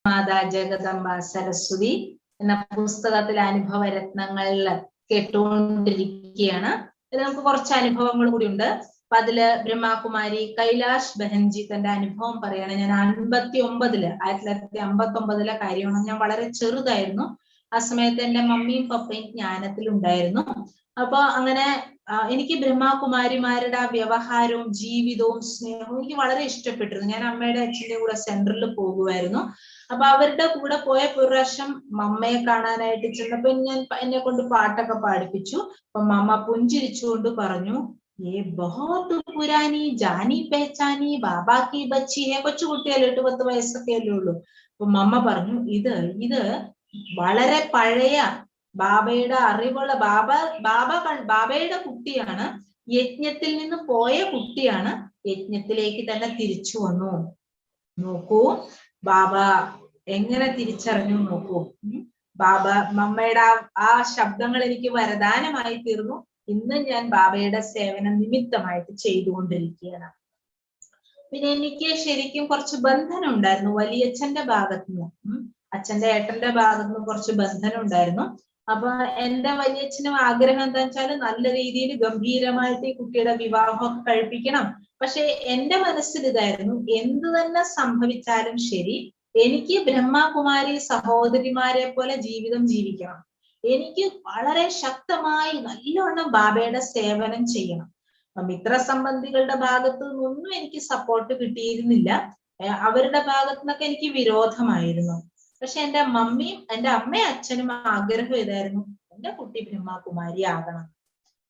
മാതാ ജഗദംബ സരസ്വതി എന്ന പുസ്തകത്തിലെ അനുഭവ രത്നങ്ങളിൽ കേട്ടുകൊണ്ടിരിക്കുകയാണ്. ഇത് നമുക്ക് കുറച്ച് അനുഭവങ്ങൾ കൂടി ഉണ്ട്. അപ്പൊ അതില് ബ്രഹ്മകുമാരി കൈലാഷ് ബെഹൻജി തന്റെ അനുഭവം പറയാണ്. ഞാൻ 1959 കാര്യമാണ്. ഞാൻ വളരെ ചെറുതായിരുന്നു. ആ സമയത്ത് എന്റെ മമ്മിയും പപ്പയും ജ്ഞാനത്തിലുണ്ടായിരുന്നു. അപ്പൊ അങ്ങനെ എനിക്ക് ബ്രഹ്മകുമാരിമാരുടെ ആ വ്യവഹാരവും ജീവിതവും സ്നേഹവും എനിക്ക് വളരെ ഇഷ്ടപ്പെട്ടിരുന്നു. ഞാൻ അമ്മയുടെ അച്ഛന്റെ കൂടെ സെന്ററിൽ പോകുമായിരുന്നു. അപ്പൊ അവരുടെ കൂടെ പോയപ്പോ ഒരു പ്രാവശ്യം മമ്മയെ കാണാനായിട്ട് ചെന്നപ്പോ എന്നെ കൊണ്ട് പാട്ടൊക്കെ പാടിപ്പിച്ചു. അപ്പൊ മമ്മ പുഞ്ചിരിച്ചുകൊണ്ട് പറഞ്ഞു, ഏ ബഹുത് പുരാനി ജാനി പെഹ്ചാനി ബാബാ കി ബച്ചി ഹെ. കൊച്ചുകുട്ടിയല്ലേ, 8-10 വയസ്സൊക്കെ അല്ലേ ഉള്ളൂ. അപ്പൊ മമ്മ പറഞ്ഞു, ഇത് വളരെ പഴയ ബാബയുടെ അറിവുള്ള ബാബയുടെ കുട്ടിയാണ്, യജ്ഞത്തിൽ നിന്ന് പോയ കുട്ടിയാണ്, യജ്ഞത്തിലേക്ക് തന്നെ തിരിച്ചു വന്നു. നോക്കൂ ബാബ എങ്ങനെ തിരിച്ചറിഞ്ഞു നോക്കൂ. ബാബ മമ്മയുടെ ആ ശബ്ദങ്ങൾ എനിക്ക് വരദാനമായി തീർന്നു. ഇന്ന് ഞാൻ ബാബയുടെ സേവനം നിമിത്തമായിട്ട് ചെയ്തുകൊണ്ടിരിക്കുകയാണ്. പിന്നെ എനിക്ക് ശരിക്കും കുറച്ച് ബന്ധനം ഉണ്ടായിരുന്നു വലിയച്ഛന്റെ ഭാഗത്തുനിന്ന്, അച്ഛന്റെ ഏട്ടന്റെ ഭാഗത്തുനിന്ന് കുറച്ച് ബന്ധനം ഉണ്ടായിരുന്നു. അപ്പൊ എന്റെ വലിയച്ഛനും ആഗ്രഹം എന്താ വെച്ചാൽ നല്ല രീതിയിൽ ഗംഭീരമായിട്ട് ഈ കുട്ടിയുടെ വിവാഹമൊക്കെ കഴിപ്പിക്കണം. പക്ഷെ എന്റെ മനസ്സിൽ ഇതായിരുന്നു, എന്ത് തന്നെ സംഭവിച്ചാലും ശരി, എനിക്ക് ബ്രഹ്മകുമാരി സഹോദരിമാരെ പോലെ ജീവിതം ജീവിക്കണം. എനിക്ക് വളരെ ശക്തമായി നല്ലവണ്ണം ബാബയുടെ സേവനം ചെയ്യണം. മിത്രസംബന്ധികളുടെ ഭാഗത്തു നിന്നൊന്നും എനിക്ക് സപ്പോർട്ട് കിട്ടിയിരുന്നില്ല. അവരുടെ ഭാഗത്തു നിന്നൊക്കെ എനിക്ക് വിരോധമായിരുന്നു. പക്ഷെ എന്റെ അമ്മയും അച്ഛനും ആഗ്രഹം ഇതായിരുന്നു, എന്റെ കുട്ടി ബ്രഹ്മകുമാരി ആകണം.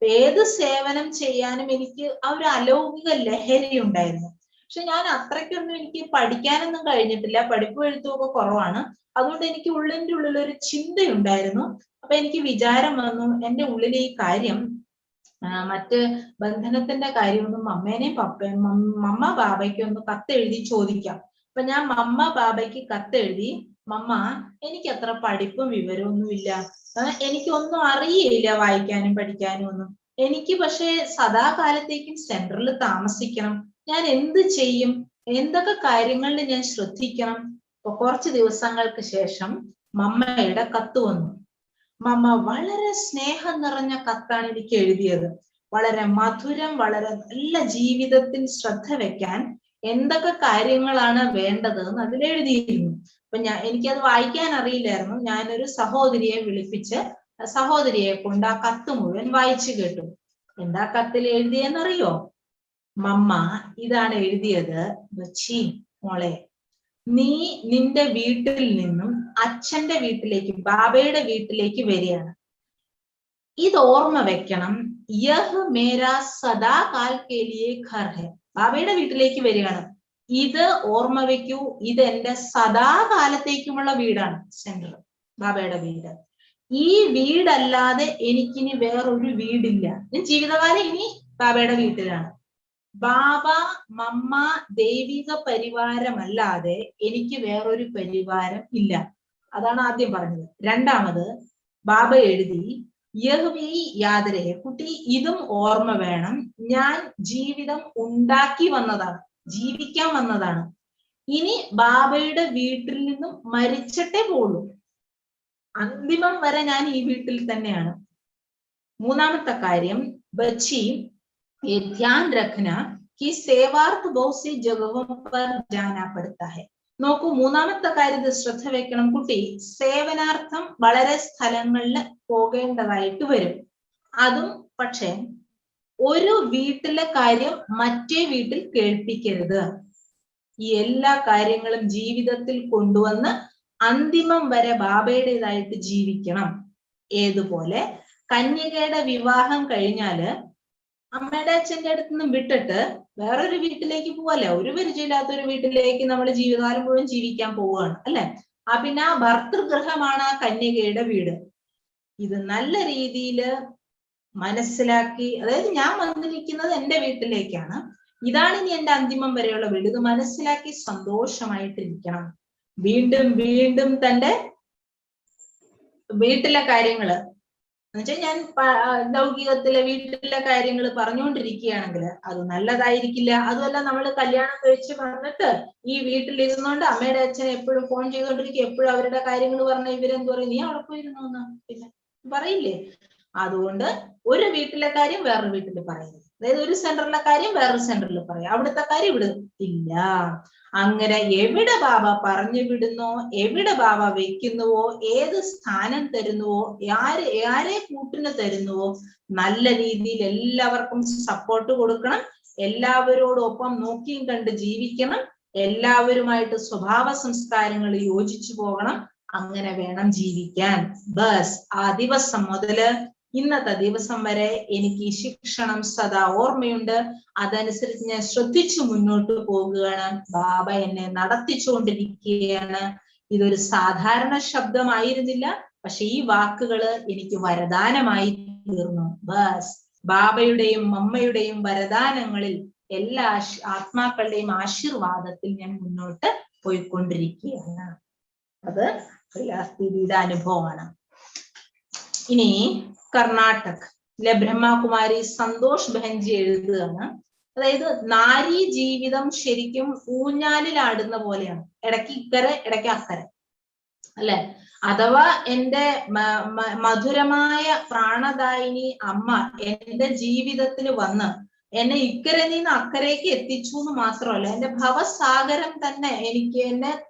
ഏത് സേവനം ചെയ്യാനും എനിക്ക് ആ ഒരു അലൗകിക ലഹരി ഉണ്ടായിരുന്നു. പക്ഷെ ഞാൻ അത്രയ്ക്കൊന്നും എനിക്ക് പഠിക്കാനൊന്നും കഴിഞ്ഞിട്ടില്ല. പഠിപ്പും എഴുത്തുമൊക്കെ കുറവാണ്. അതുകൊണ്ട് എനിക്ക് ഉള്ളിൻ്റെ ഉള്ളിൽ ഒരു ചിന്തയുണ്ടായിരുന്നു. അപ്പൊ എനിക്ക് വിചാരം വന്നു, എന്റെ ഉള്ളിലെ ഈ കാര്യം, മറ്റ് ബന്ധനത്തിന്റെ കാര്യമൊന്നും മമ്മേനെയും പപ്പയും മമ്മ ബാബയ്ക്കും ഒന്ന് കത്തെഴുതി ചോദിക്കാം. അപ്പൊ ഞാൻ മമ്മ ബാബയ്ക്ക് കത്തെഴുതി, മമ്മ എനിക്ക് അത്ര പഠിപ്പും വിവരമൊന്നും ഇല്ല, എനിക്കൊന്നും അറിയില്ല വായിക്കാനും പഠിക്കാനും ഒന്നും. എനിക്ക് പക്ഷെ സദാകാലത്തേക്കും സെന്ററിൽ താമസിക്കണം. ഞാൻ എന്ത് ചെയ്യും? എന്തൊക്കെ കാര്യങ്ങളിൽ ഞാൻ ശ്രദ്ധിക്കണം? അപ്പൊ കുറച്ച് ദിവസങ്ങൾക്ക് ശേഷം മമ്മയുടെ കത്ത് വന്നു. മമ്മ വളരെ സ്നേഹം നിറഞ്ഞ കത്താണ് എനിക്ക് എഴുതിയത്. വളരെ മധുരം, വളരെ നല്ല ജീവിതത്തിൽ ശ്രദ്ധ വെക്കാൻ എന്തൊക്കെ കാര്യങ്ങളാണ് വേണ്ടത് എന്ന് അതിൽ എഴുതിയിരുന്നു. അപ്പൊ എനിക്കത് വായിക്കാൻ അറിയില്ലായിരുന്നു. ഞാനൊരു സഹോദരിയെ വിളിപ്പിച്ച് സഹോദരിയെ കൊണ്ട് ആ കത്ത് മുഴുവൻ വായിച്ചു കേട്ടു. എന്താ കത്തിൽ എഴുതിയെന്നറിയോ? മമ്മ ഇതാണ് എഴുതിയത്, ബച്ചി മോളെ, നീ നിന്റെ വീട്ടിൽ നിന്നും അച്ഛന്റെ വീട്ടിലേക്ക്, ബാബയുടെ വീട്ടിലേക്ക് വരികയാണ്. ഇത് ഓർമ്മ വെക്കണം, യഹ് മേരാ സദാകാൽ കെ ലിയേ ഘർ ഹെ. ബാബയുടെ വീട്ടിലേക്ക് വരികയാണ്. ഇത് ഓർമ്മ വെക്കൂ, ഇത് എന്റെ സദാകാലത്തേക്കുമുള്ള വീടാണ്. സെന്റർ ബാബയുടെ വീട്. ഈ വീടല്ലാതെ എനിക്കിനി വേറൊരു വീടില്ല. ഞാൻ ജീവിതകാലം ഇനി ബാബയുടെ വീട്ടിലാണ്. ബാബ മമ്മ ദൈവിക പരിവാരമല്ലാതെ എനിക്ക് വേറൊരു പരിവാരം ഇല്ല. അതാണ് ആദ്യം പറഞ്ഞത്. രണ്ടാമത് ബാബ എഴുതി, യഹ്വി യാദ് രഹേ. കുട്ടി ഇതും ഓർമ്മ വേണം, ഞാൻ ജീവിതം ഉണ്ടാക്കി വന്നതാണ്, ജീവിക്കാൻ വന്നതാണ്. ഇനി ബാബയുടെ വീട്ടിൽ നിന്നും മരിച്ചിട്ടേ പോളൂ. അന്തിമം വരെ ഞാൻ ഈ വീട്ടിൽ തന്നെയാണ്. മൂന്നാമത്തെ കാര്യം, ബച്ചി ധ്യാൻ രഖ്ന कि सेवार्थ बहुत सी जगहों पर जाना पड़ता है. നോക്കൂ, മൂന്നാമത്തെ കാര്യത്തിൽ ശ്രദ്ധ വെക്കണം. കുട്ടി സേവനാർത്ഥം വളരെ സ്ഥലങ്ങളിൽ പോകേണ്ടതായിട്ട് വരും. അതും പക്ഷെ ഒരു വീട്ടിലെ കാര്യം മറ്റേ വീട്ടിൽ കേൾപ്പിക്കരുത്. ഈ എല്ലാ കാര്യങ്ങളും ജീവിതത്തിൽ കൊണ്ടുവന്ന് അന്തിമം വരെ ബാബയുടേതായിട്ട് ജീവിക്കണം. ഏതുപോലെ കന്യകയുടെ വിവാഹം കഴിഞ്ഞാല് അമ്മയുടെ അച്ഛന്റെ അടുത്ത് നിന്നും വിട്ടിട്ട് വേറൊരു വീട്ടിലേക്ക് പോവല്ലേ, ഒരു പരിചയമില്ലാത്ത ഒരു വീട്ടിലേക്ക് നമ്മൾ ജീവിതകാലം മുഴുവൻ ജീവിക്കാൻ പോവുകയാണ് അല്ലെ. പിന്നെ ആ ഭർതൃഗൃഹമാണ് ആ കന്യകയുടെ വീട്. ഇത് നല്ല രീതിയിൽ മനസ്സിലാക്കി, അതായത് ഞാൻ വന്നിരിക്കുന്നത് എന്റെ വീട്ടിലേക്കാണ്, ഇതാണ് ഇനി എന്റെ അന്തിമം വരെയുള്ള വീട്, ഇത് മനസ്സിലാക്കി സന്തോഷമായിട്ടിരിക്കണം. വീണ്ടും വീണ്ടും തന്റെ വീട്ടിലെ കാര്യങ്ങള് എന്നുവെച്ചാൽ ഞാൻ ലൗകികത്തിലെ വീട്ടിലെ കാര്യങ്ങൾ പറഞ്ഞുകൊണ്ടിരിക്കുകയാണെങ്കിൽ അത് നല്ലതായിരിക്കില്ല. അതുമല്ല, നമ്മൾ കല്യാണം കഴിച്ച് വന്നിട്ട് ഈ വീട്ടിലിരുന്നോണ്ട് അമ്മയുടെ അച്ഛനെ എപ്പോഴും ഫോൺ ചെയ്തുകൊണ്ടിരിക്കും, എപ്പോഴും അവരുടെ കാര്യങ്ങൾ പറഞ്ഞ ഇവരെന്ത് പറയും, നീ അവിടെ പോയിരുന്നോന്ന് പിന്നെ പറയില്ലേ. അതുകൊണ്ട് ഒരു വീട്ടിലെ കാര്യം വേറൊരു വീട്ടിൽ പറയുന്നത്, അതായത് ഒരു സെന്ററിലെ കാര്യം വേറൊരു സെന്ററിൽ പറയാം, അവിടുത്തെ കാര്യം ഇവിടെ ഇല്ല. അങ്ങനെ എവിടെ ബാബ പറഞ്ഞു വിടുന്നോ, എവിടെ ബാബ വെക്കുന്നുവോ, ഏത് സ്ഥാനം തരുന്നുവോ, ആരെ കൂട്ടിന് തരുന്നുവോ, നല്ല രീതിയിൽ എല്ലാവർക്കും സപ്പോർട്ട് കൊടുക്കണം, എല്ലാവരോടൊപ്പം നോക്കിയും കണ്ട് ജീവിക്കണം, എല്ലാവരുമായിട്ട് സ്വഭാവ സംസ്കാരങ്ങൾ യോജിച്ചു പോകണം. അങ്ങനെ വേണം ജീവിക്കാൻ. ബസ് ആ ദിവസം മുതല് ഇന്നത്തെ ദിവസം വരെ എനിക്ക് ഈ ശിക്ഷണം സദാ ഓർമ്മയുണ്ട്. അതനുസരിച്ച് ഞാൻ ശ്രദ്ധിച്ചു മുന്നോട്ട് പോകുകയാണ്. ബാബ എന്നെ നടത്തിച്ചുകൊണ്ടിരിക്കുകയാണ്. ഇതൊരു സാധാരണ ശബ്ദമായിരുന്നില്ല, പക്ഷെ ഈ വാക്കുകള് എനിക്ക് വരദാനമായി തീർന്നു. ബസ് ബാബയുടെയും അമ്മയുടെയും വരദാനങ്ങളിൽ എല്ലാ ആത്മാക്കളുടെയും ആശീർവാദത്തിൽ ഞാൻ മുന്നോട്ട് പോയിക്കൊണ്ടിരിക്കുകയാണ്. അത് കൈലാസ്ദീദിയുടെ അനുഭവമാണ്. ഇനി കർണാടകയിലെ ബ്രഹ്മകുമാരി സന്തോഷ് ബെഹൻജി എഴുതുകയാണ്. അതായത് നാരീ ജീവിതം ശരിക്കും ഊഞ്ഞാലിലാടുന്ന പോലെയാണ്, ഇടയ്ക്ക് ഇക്കരെ ഇടയ്ക്ക് അക്കരെ, അല്ലെ? അഥവാ എന്റെ മധുരമായ പ്രാണദായിനി അമ്മ എന്റെ ജീവിതത്തിൽ വന്ന് എന്നെ ഇക്കരെ നിന്ന് അക്കരയ്ക്ക് എത്തിച്ചു എന്ന് മാത്രമല്ല, എന്റെ ഭവസാഗരം തന്നെ എനിക്ക്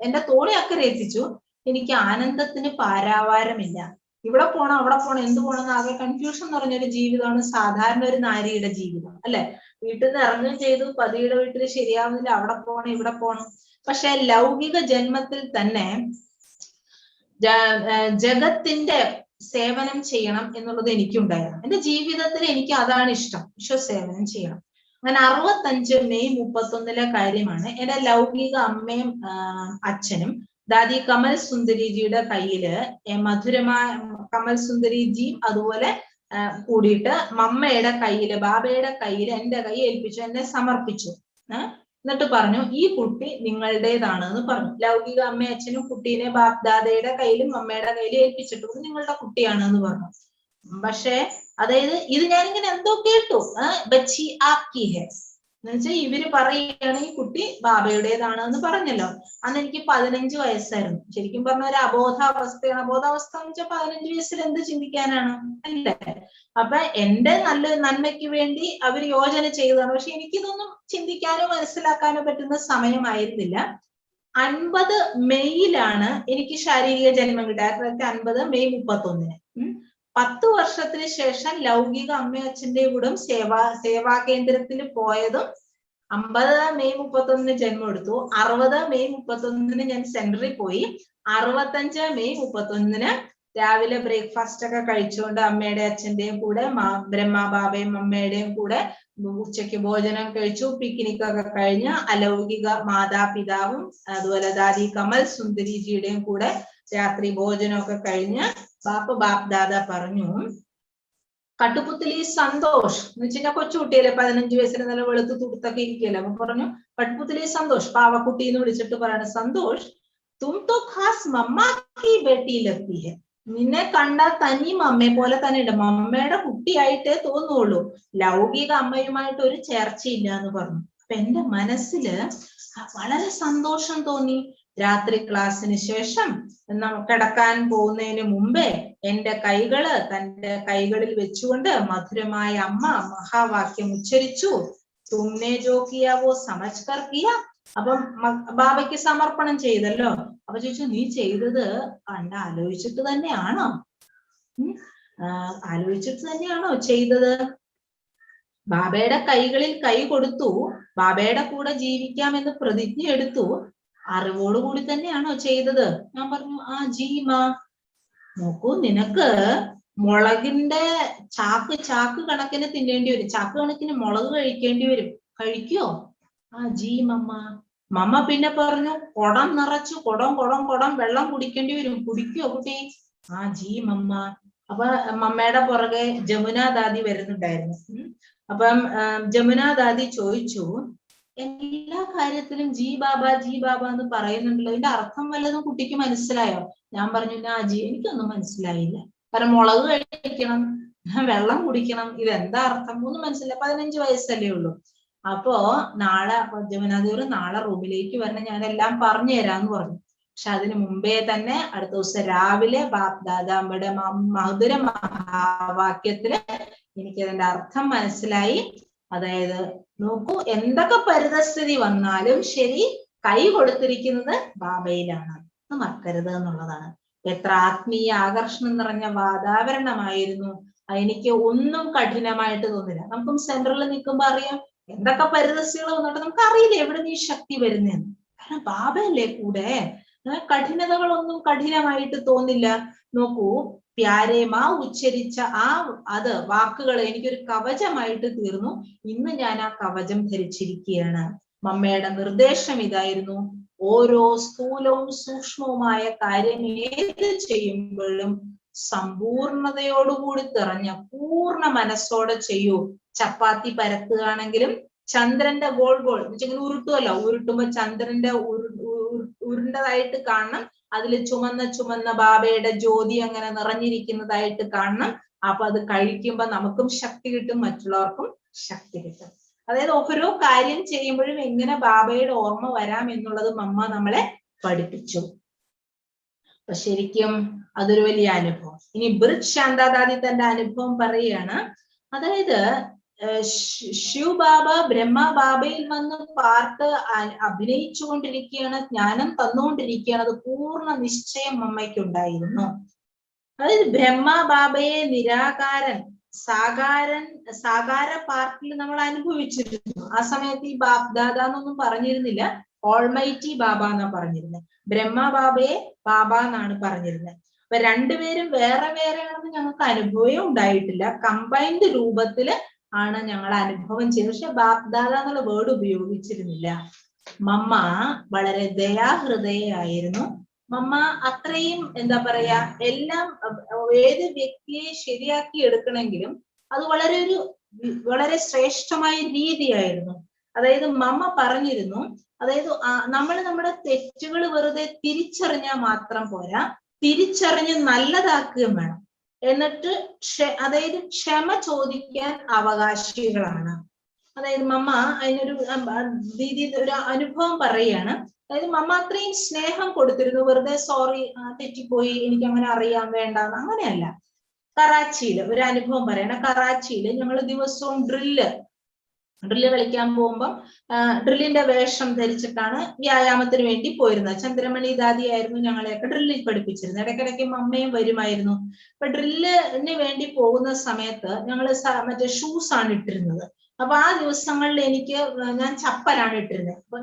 എന്റെ തോളി അക്കരെ എത്തിച്ചു. എനിക്ക് ആനന്ദത്തിന് പാരാവാരമില്ല. ഇവിടെ പോണം അവിടെ പോണം എന്ത് പോണെന്ന് ആകെ കൺഫ്യൂഷൻ നിറഞ്ഞൊരു ജീവിതമാണ് സാധാരണ ഒരു നാരിയുടെ ജീവിതം, അല്ലെ? വീട്ടിൽ നിന്ന് ഇറങ്ങുകയും ചെയ്തു, പതിയുടെ വീട്ടിൽ ശരിയാവുന്നില്ല, അവിടെ പോണം ഇവിടെ പോണം. പക്ഷെ ലൗകിക ജന്മത്തിൽ തന്നെ ജഗത്തിന്റെ സേവനം ചെയ്യണം എന്നുള്ളത് എനിക്കുണ്ടായിരുന്നു. എന്റെ ജീവിതത്തിൽ എനിക്ക് അതാണ് ഇഷ്ടം, വിശ്വസേവനം ചെയ്യണം. അങ്ങനെ 65 മെയ് 31 കാര്യമാണ്. എന്റെ ലൗകിക അമ്മയും അച്ഛനും ദാദി കമൽ സുന്ദരിജിയുടെ കയ്യില് മധുരമായ കമൽ സുന്ദരിജിയും അതുപോലെ കൂടിയിട്ട് മമ്മയുടെ കയ്യില് ബാബയുടെ കയ്യില് എന്റെ കൈ ഏൽപ്പിച്ചു, എന്നെ സമർപ്പിച്ചു. എന്നിട്ട് പറഞ്ഞു, ഈ കുട്ടി നിങ്ങളുടേതാണ് എന്ന് പറഞ്ഞു. ലൗകിക അമ്മയും അച്ഛനും കുട്ടീനെ ബാപ്ദാദയുടെ കയ്യിലും അമ്മയുടെ കയ്യിലും ഏൽപ്പിച്ചിട്ടു, നിങ്ങളുടെ കുട്ടിയാണ് എന്ന് പറഞ്ഞു. പക്ഷെ അതായത് ഇത് ഞാനിങ്ങനെ എന്തോ കേട്ടു, ബച്ചി ആപ്കി ഹെ എന്നുവെച്ചാൽ ഇവര് പറയുകയാണ് ഈ കുട്ടി ബാബയുടേതാണ് എന്ന് പറഞ്ഞല്ലോ. അന്ന് എനിക്ക് 15 വയസ്സായിരുന്നു. ശരിക്കും പറഞ്ഞ ഒരു അബോധാവസ്ഥയാണ്. അബോധാവസ്ഥ എന്ന് വെച്ചാൽ 15 വയസ്സിൽ എന്ത് ചിന്തിക്കാനാണ്, അല്ലേ? അപ്പൊ എന്റെ നന്മയ്ക്ക് വേണ്ടി അവർ യോജന ചെയ്തതാണ്. പക്ഷെ എനിക്കിതൊന്നും ചിന്തിക്കാനോ മനസ്സിലാക്കാനോ പറ്റുന്ന സമയമായിരുന്നില്ല. 50 മെയ്യിലാണ് എനിക്ക് ശാരീരിക ജന്മം കിട്ടിയത്. 1950 മെയ് 31. 10 വർഷത്തിന് ശേഷം ലൗകിക അമ്മയച്ഛന്റെ കൂടെ സേവാ കേന്ദ്രത്തിൽ പോയതും 50 മെയ് 31 ജന്മം എടുത്തു. 60 മെയ് 31 ഞാൻ സെന്ററിൽ പോയി. 65 മെയ് 31 രാവിലെ ബ്രേക്ക്ഫാസ്റ്റ് ഒക്കെ കഴിച്ചുകൊണ്ട് അമ്മയുടെ അച്ഛന്റെയും കൂടെ ബ്രഹ്മബാബയും അമ്മയുടെയും കൂടെ ഉച്ചയ്ക്ക് ഭോജനം കഴിച്ചു. പിക്നിക് ഒക്കെ കഴിഞ്ഞ് അലൗകിക മാതാപിതാവും അതുപോലെ ദാദി കമൽ സുന്ദരിജിയുടെയും കൂടെ രാത്രി ഭോജനമൊക്കെ കഴിഞ്ഞ് ബാപ്പ് ദാദ പറഞ്ഞു, കട്ടുപുത്തലി സന്തോഷ് എന്ന് വെച്ചാൽ കൊച്ചുകുട്ടിയല്ലേ, 15 വയസ്സിൽ നല്ല വെളുത്ത് തുടുത്തൊക്കെ ഇരിക്കല്ലേ. അപ്പൊ പറഞ്ഞു, കട്ടുപുത്തലി സന്തോഷ്, പാവക്കുട്ടി എന്ന് വിളിച്ചിട്ട് പറയണ, സന്തോഷ് തും തോ ഖാസ് മമ്മ കി ബേട്ടി ലഗ്തി ഹെ, നിന്നെ കണ്ടാൽ തനി മമ്മയെ പോലെ തന്നെ ഉണ്ട്, മമ്മയുടെ കുട്ടിയായിട്ടേ തോന്നുള്ളൂ, ലൗകിക അമ്മയുമായിട്ട് ഒരു ചേർച്ചയില്ല എന്ന് പറഞ്ഞു. അപ്പൊ എന്റെ മനസ്സില് വളരെ സന്തോഷം തോന്നി. രാത്രി ക്ലാസ്സിന് ശേഷം കിടക്കാൻ പോകുന്നതിന് മുമ്പേ എന്റെ കൈകള് തന്റെ കൈകളിൽ വെച്ചുകൊണ്ട് മധുരമായ അമ്മ മഹാവാക്യം ഉച്ചരിച്ചു, തുമ്നെ ജോ കിയാ വോ സമജ് കർ കിയാ. അപ്പം ബാബയ്ക്ക് സമർപ്പണം ചെയ്തല്ലോ. അപ്പൊ ചോദിച്ചു, നീ ചെയ്തത് ആലോചിച്ചിട്ട് തന്നെയാണോ? ആലോചിച്ചിട്ട് തന്നെയാണോ ചെയ്തത്? ബാബയുടെ കൈകളിൽ കൈ കൊടുത്തു, ബാബയുടെ കൂടെ ജീവിക്കാമെന്ന് പ്രതിജ്ഞ എടുത്തു, അറിവോടുകൂടി തന്നെയാണോ ചെയ്തത്? ഞാൻ പറഞ്ഞു, ആ ജി മാ. നോക്കൂ, നിനക്ക് മുളകിന്റെ ചാക്ക് കണക്കിന് തിന്നേണ്ടി വരും, ചാക്ക് കണക്കിന് മുളക് കഴിക്കേണ്ടി വരും, കഴിക്കോ? ആ ജി മമ്മ. മമ്മ പിന്നെ പറഞ്ഞു, കുടം നിറച്ചു കുടം വെള്ളം കുടിക്കേണ്ടി വരും, കുടിക്കോ കുട്ടി? ആ ജി മമ്മ. അപ്പൊ മമ്മയുടെ പുറകെ ജമുന ദാദി വരുന്നുണ്ടായിരുന്നു. അപ്പം ജമുന ദാദി ചോദിച്ചു, എല്ലാ കാര്യത്തിലും ജി ബാബ എന്ന് പറയുന്നുണ്ടല്ലോ, ഇതിന്റെ അർത്ഥം വല്ലതും കുട്ടിക്ക് മനസ്സിലായോ? ഞാൻ പറഞ്ഞു, ആ ജി എനിക്കൊന്നും മനസ്സിലായില്ല. കാരണം മുളക് കഴിക്കണം, വെള്ളം കുടിക്കണം, ഇതെന്താ അർത്ഥം ഒന്നും മനസ്സിലായി, 15 വയസ്സല്ലേ ഉള്ളൂ. അപ്പോ നാളെ ജമുനാദേവർ നാളെ റൂമിലേക്ക് വരണം, ഞാനെല്ലാം പറഞ്ഞു തരാന്ന് പറഞ്ഞു. പക്ഷെ അതിന് മുമ്പേ തന്നെ അടുത്ത ദിവസം രാവിലെ ബാപ് ദാദാമ്മയുടെ മധുര മഹാവാക്യത്തില് എനിക്കതിന്റെ അർത്ഥം മനസ്സിലായി. അതായത് നോക്കൂ, എന്തൊക്കെ പരിതസ്ഥിതി വന്നാലും ശരി, കൈ കൊടുത്തിരിക്കുന്നത് ബാബയിലാണ്, അത് മറക്കരുത് എന്നുള്ളതാണ്. എത്ര ആത്മീയ ആകർഷണം നിറഞ്ഞ വാതാവരണമായിരുന്നു. എനിക്ക് ഒന്നും കഠിനമായിട്ട് തോന്നില്ല. നമുക്കും സെന്ററിൽ നിൽക്കുമ്പോ അറിയാം എന്തൊക്കെ പരിതസ്ഥിതികൾ വന്നിട്ട് നമുക്ക് അറിയില്ല എവിടെ നിന്ന് ഈ ശക്തി വരുന്നതെന്ന്. കാരണം ബാബയല്ലേ കൂടെ. കഠിനതകളൊന്നും കഠിനമായിട്ട് തോന്നില്ല. നോക്കൂ, പ്യാരേമ ഉച്ചരിച്ച അത് വാക്കുകൾ എനിക്കൊരു കവചമായിട്ട് തീർന്നു. ഇന്ന് ഞാൻ ആ കവചം ധരിച്ചിരിക്കുകയാണ്. മമ്മയുടെ നിർദ്ദേശം ഇതായിരുന്നു, ഓരോ സ്ഥൂലവും സൂക്ഷ്മവുമായ കാര്യം ഏത് ചെയ്യുമ്പോഴും സമ്പൂർണതയോടുകൂടി തിറഞ്ഞ പൂർണ്ണ മനസ്സോടെ ചെയ്യൂ. ചപ്പാത്തി പരത്തുകയാണെങ്കിലും ചന്ദ്രന്റെ ഗോൾ എന്ന് വെച്ചിങ്ങനെ ഉരുട്ടുമല്ലോ, ഉരുട്ടുമ്പോ ചന്ദ്രന്റെ ഉരുണ്ടതായിട്ട് കാണണം, അതിൽ ചുമന്ന ബാബയുടെ ജ്യോതി അങ്ങനെ നിറഞ്ഞിരിക്കുന്നതായിട്ട് കാണണം. അപ്പൊ അത് കഴിക്കുമ്പോ നമുക്കും ശക്തി കിട്ടും, മറ്റുള്ളവർക്കും ശക്തി കിട്ടും. അതായത് ഓരോ കാര്യം ചെയ്യുമ്പോഴും എങ്ങനെ ബാബയുടെ ഓർമ്മ വരാം എന്നുള്ളത് മമ്മ നമ്മളെ പഠിപ്പിച്ചു. അപ്പൊ ശരിക്കും അതൊരു വലിയ അനുഭവം. ഇനി ബ്രിജ് ശാന്താദാദി തന്റെ അനുഭവം പറയുകയാണ്. അതായത് ശിവ് ബാബ ബ്രഹ്മ ബാബയിൽ വന്ന് പാർട്ട് അഭിനയിച്ചു കൊണ്ടിരിക്കുകയാണ്, ജ്ഞാനം തന്നുകൊണ്ടിരിക്കുകയാണ്. അത് പൂർണ്ണ നിശ്ചയം അമ്മയ്ക്കുണ്ടായിരുന്നു. അതായത് ബ്രഹ്മ ബാബയെ നിരാകാരൻ സാകാര പാർട്ടിൽ നമ്മൾ അനുഭവിച്ചിരുന്നു. ആ സമയത്ത് ഈ ബാബ്ദാദ എന്നൊന്നും പറഞ്ഞിരുന്നില്ല, ഓൾമൈറ്റി ബാബ എന്നാ പറഞ്ഞിരുന്നത്. ബ്രഹ്മ ബാബയെ ബാബ എന്നാണ് പറഞ്ഞിരുന്നത്. അപ്പൊ രണ്ടുപേരും വേറെ വേറെയാണെന്ന് ഞങ്ങൾക്ക് അനുഭവം ഉണ്ടായിട്ടില്ല. കമ്പൈൻഡ് രൂപത്തില് ആണ് ഞങ്ങൾ അനുഭവം ചെയ്തത്. പക്ഷെ ബാബ്ദാദ എന്നുള്ള വേർഡ് ഉപയോഗിച്ചിരുന്നില്ല. മമ്മ വളരെ ദയാഹൃദയായിരുന്നു. മമ്മ അത്രയും എന്താ പറയാ, എല്ലാം ഏത് വ്യക്തിയെ ശരിയാക്കി എടുക്കണമെങ്കിലും അത് വളരെ ശ്രേഷ്ഠമായ രീതിയായിരുന്നു. അതായത് മമ്മ പറഞ്ഞിരുന്നു, അതായത് നമ്മൾ നമ്മുടെ തെറ്റുകൾ വെറുതെ തിരിച്ചറിഞ്ഞാൽ മാത്രം പോരാ, തിരിച്ചറിഞ്ഞ് നല്ലതാക്കുകയും വേണം. എന്നിട്ട് അതായത് ക്ഷമ ചോദിക്കാൻ അവകാശികളാണ്. അതായത് മമ്മ അതിനൊരു രീതിയിൽ ഒരു അനുഭവം പറയുകയാണ്. അതായത് മമ്മ അത്രയും സ്നേഹം കൊടുത്തിരുന്നു. വെറുതെ സോറി തെറ്റിപ്പോയി, എനിക്ക് അങ്ങനെ അറിയാൻ വേണ്ട, അങ്ങനെയല്ല. കറാച്ചിയിൽ ഒരു അനുഭവം പറയണ. കറാച്ചിയിൽ ഞങ്ങൾ ദിവസവും ഡ്രില്ല് കളിക്കാൻ പോകുമ്പം ഡ്രില്ലിന്റെ വേഷം ധരിച്ചിട്ടാണ് വ്യായാമത്തിന് വേണ്ടി പോയിരുന്നത്. ചന്ദ്രമണി ദാദിയായിരുന്നു ഞങ്ങളെയൊക്കെ ഡ്രില്ലിൽ പഠിപ്പിച്ചിരുന്നത്. ഇടയ്ക്കിടയ്ക്ക് മമ്മയും വരുമായിരുന്നു. അപ്പൊ ഡ്രില്ലിന് വേണ്ടി പോകുന്ന സമയത്ത് ഞങ്ങൾ മറ്റേ ഷൂസ് ആണ് ഇട്ടിരുന്നത്. അപ്പൊ ആ ദിവസങ്ങളിൽ ഞാൻ ചപ്പലാണ് ഇട്ടിരുന്നത്. അപ്പൊ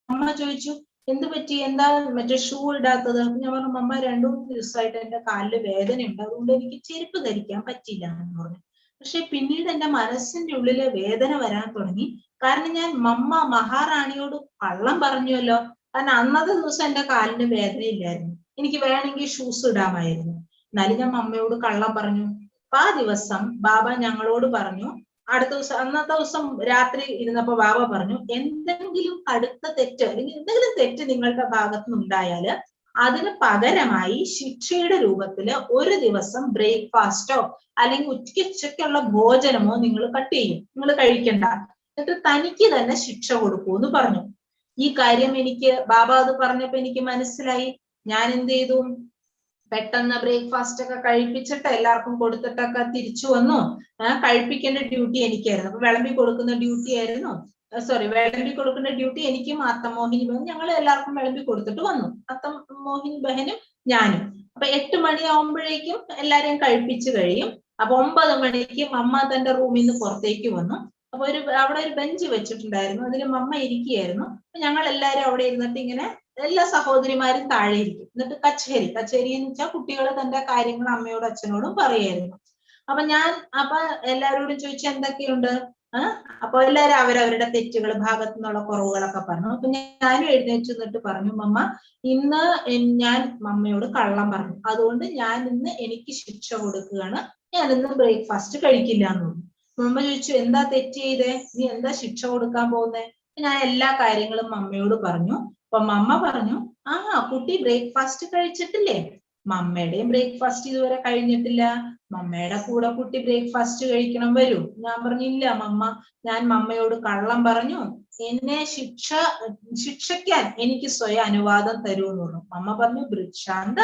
അമ്മ ചോദിച്ചു, എന്ത് പറ്റി, എന്താ മറ്റേ ഷൂ ഇടാത്തത്? ഞാൻ പറഞ്ഞു, മമ്മ 2-3 ദിവസമായിട്ട് എന്റെ കാലില് വേദനയുണ്ട്, അതുകൊണ്ട് എനിക്ക് ചെരുപ്പ് ധരിക്കാൻ പറ്റില്ല എന്ന് പറഞ്ഞു. പക്ഷെ പിന്നീട് എന്റെ മനസ്സിന്റെ ഉള്ളില് വേദന വരാൻ തുടങ്ങി. കാരണം ഞാൻ മമ്മ മഹാറാണിയോട് കള്ളം പറഞ്ഞുവല്ലോ. കാരണം അന്നത്തെ ദിവസം എന്റെ കാലിന് വേദനയില്ലായിരുന്നു, എനിക്ക് വേണമെങ്കിൽ ഷൂസ് ഇടാമായിരുന്നു. എന്നാലും ഞാൻ മമ്മയോട് കള്ളം പറഞ്ഞു. അപ്പൊ ആ ദിവസം ബാബ ഞങ്ങളോട് പറഞ്ഞു, അന്നത്തെ ദിവസം രാത്രി ഇരുന്നപ്പോ ബാബ പറഞ്ഞു, എന്തെങ്കിലും കടുത്ത തെറ്റ് അല്ലെങ്കിൽ എന്തെങ്കിലും തെറ്റ് നിങ്ങളുടെ ഭാഗത്ത് നിന്നുണ്ടായാല് അതിന് പകരമായി ശിക്ഷയുടെ രൂപത്തില് ഒരു ദിവസം ബ്രേക്ക്ഫാസ്റ്റോ അല്ലെങ്കിൽ ഉച്ചയ്ക്കുള്ള ഭോജനമോ നിങ്ങൾ കട്ട് ചെയ്യും, നിങ്ങൾ കഴിക്കണ്ട, എന്നിട്ട് തനിക്ക് തന്നെ ശിക്ഷ കൊടുക്കൂ എന്ന് പറഞ്ഞു. ഈ കാര്യം ബാബ അത് പറഞ്ഞപ്പോ എനിക്ക് മനസ്സിലായി. ഞാൻ എന്ത് ചെയ്തു, പെട്ടെന്ന് ബ്രേക്ക്ഫാസ്റ്റ് ഒക്കെ കഴിപ്പിച്ചിട്ട് എല്ലാവർക്കും കൊടുത്തിട്ടൊക്കെ തിരിച്ചു വന്നു. കഴിപ്പിക്കേണ്ട ഡ്യൂട്ടി എനിക്കായിരുന്നു. അപ്പൊ വിളമ്പി കൊടുക്കുന്ന ഡ്യൂട്ടി എനിക്കും അത്തമോഹിനി ബഹനും, ഞങ്ങൾ എല്ലാവർക്കും വിളമ്പി കൊടുത്തിട്ട് വന്നു. അത്തമോഹിനി ബഹനും ഞാനും. അപ്പൊ 8 മണിയാവുമ്പോഴേക്കും എല്ലാരെയും കഴിപ്പിച്ചു കഴിയും. അപ്പൊ 9 മണിക്ക് മമ്മ തന്റെ റൂമിൽ നിന്ന് പുറത്തേക്ക് വന്നു. അപ്പൊ അവിടെ ഒരു ബെഞ്ച് വെച്ചിട്ടുണ്ടായിരുന്നു, അതിൽ മമ്മ ഇരിക്കുകയായിരുന്നു. അപ്പൊ ഞങ്ങൾ എല്ലാരും അവിടെ ഇരുന്നിട്ട് ഇങ്ങനെ എല്ലാ സഹോദരിമാരും താഴെ ഇരിക്കും. എന്നിട്ട് കച്ചേരി എന്ന് വെച്ചാൽ കുട്ടികൾ തന്റെ കാര്യങ്ങൾ അമ്മയോടും അച്ഛനോടും പറയായിരുന്നു. അപ്പൊ എല്ലാവരോടും ചോദിച്ചു എന്തൊക്കെയുണ്ട്. അപ്പൊ എല്ലാവരും അവരവരുടെ തെറ്റുകൾ, ഭാഗത്തു നിന്നുള്ള കുറവുകളൊക്കെ പറഞ്ഞു. അപ്പൊ ഞാനും എഴുന്നേറ്റ് നിന്നിട്ട് പറഞ്ഞു, മമ്മ ഇന്ന് ഞാൻ മമ്മയോട് കള്ളം പറഞ്ഞു, അതുകൊണ്ട് ഞാൻ ഇന്ന് എനിക്ക് ശിക്ഷ കൊടുക്കുകയാണ്, ഞാൻ ഇന്ന് ബ്രേക്ക്ഫാസ്റ്റ് കഴിക്കില്ല എന്ന് പറഞ്ഞു. മമ്മ ചോദിച്ചു, എന്താ തെറ്റ് ചെയ്തേ, നീ എന്താ ശിക്ഷ കൊടുക്കാൻ പോകുന്നേ? ഞാൻ എല്ലാ കാര്യങ്ങളും മമ്മയോട് പറഞ്ഞു. അപ്പൊ മമ്മ പറഞ്ഞു, കുട്ടി ബ്രേക്ക്ഫാസ്റ്റ് കഴിച്ചിട്ടില്ലേ, മമ്മയുടെയും ബ്രേക്ക്ഫാസ്റ്റ് ഇതുവരെ കഴിഞ്ഞിട്ടില്ല. മമ്മയുടെ കൂടെ കുട്ടി ബ്രേക്ക്ഫാസ്റ്റ് കഴിക്കണം, വരൂ. ഞാൻ പറഞ്ഞില്ല ഞാൻ മമ്മയോട് കള്ളം പറഞ്ഞു, എന്നെ ശിക്ഷിക്കാൻ എനിക്ക് സ്വയം അനുവാദം തരൂന്ന് പറഞ്ഞു. മമ്മ പറഞ്ഞു, ശാന്ത,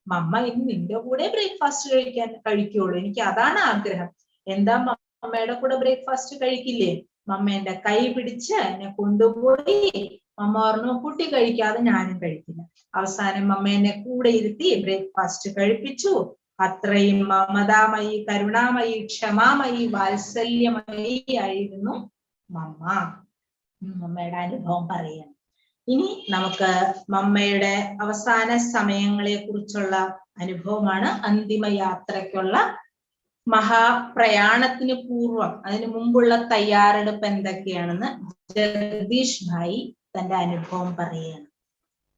മമ്മ ഇന്ന് നിന്റെ കൂടെ ബ്രേക്ക്ഫാസ്റ്റ് കഴിക്കുള്ളൂ, എനിക്ക് അതാണ് ആഗ്രഹം. എന്താ, മമ്മയുടെ കൂടെ ബ്രേക്ക്ഫാസ്റ്റ് കഴിക്കില്ലേ? മമ്മ എന്റെ കൈ പിടിച്ച് എന്നെ കൊണ്ടുപോയി. മമ്മ പറഞ്ഞു, കുട്ടി കഴിക്കാതെ ഞാനും കഴിക്കില്ല. അവസാനം മമ്മ എന്നെ കൂടെ ഇരുത്തി ബ്രേക്ക്ഫാസ്റ്റ് കഴിപ്പിച്ചു. അത്രയും മമതാമയി, കരുണാമയി, ക്ഷമാമയി, വാത്സല്യമയി ആയിരുന്നു മമ്മ. മമ്മയുടെ അനുഭവം പറയാം. ഇനി നമുക്ക് മമ്മയുടെ അവസാന സമയങ്ങളെ കുറിച്ചുള്ള അനുഭവമാണ്. അന്തിമ യാത്രയ്ക്കുള്ള മഹാപ്രയാണത്തിന് പൂർവം, അതിനു മുമ്പുള്ള തയ്യാറെടുപ്പ് എന്തൊക്കെയാണെന്ന് ജഗദീഷ് ഭായി തന്റെ അനുഭവം പറയുകയാണ്.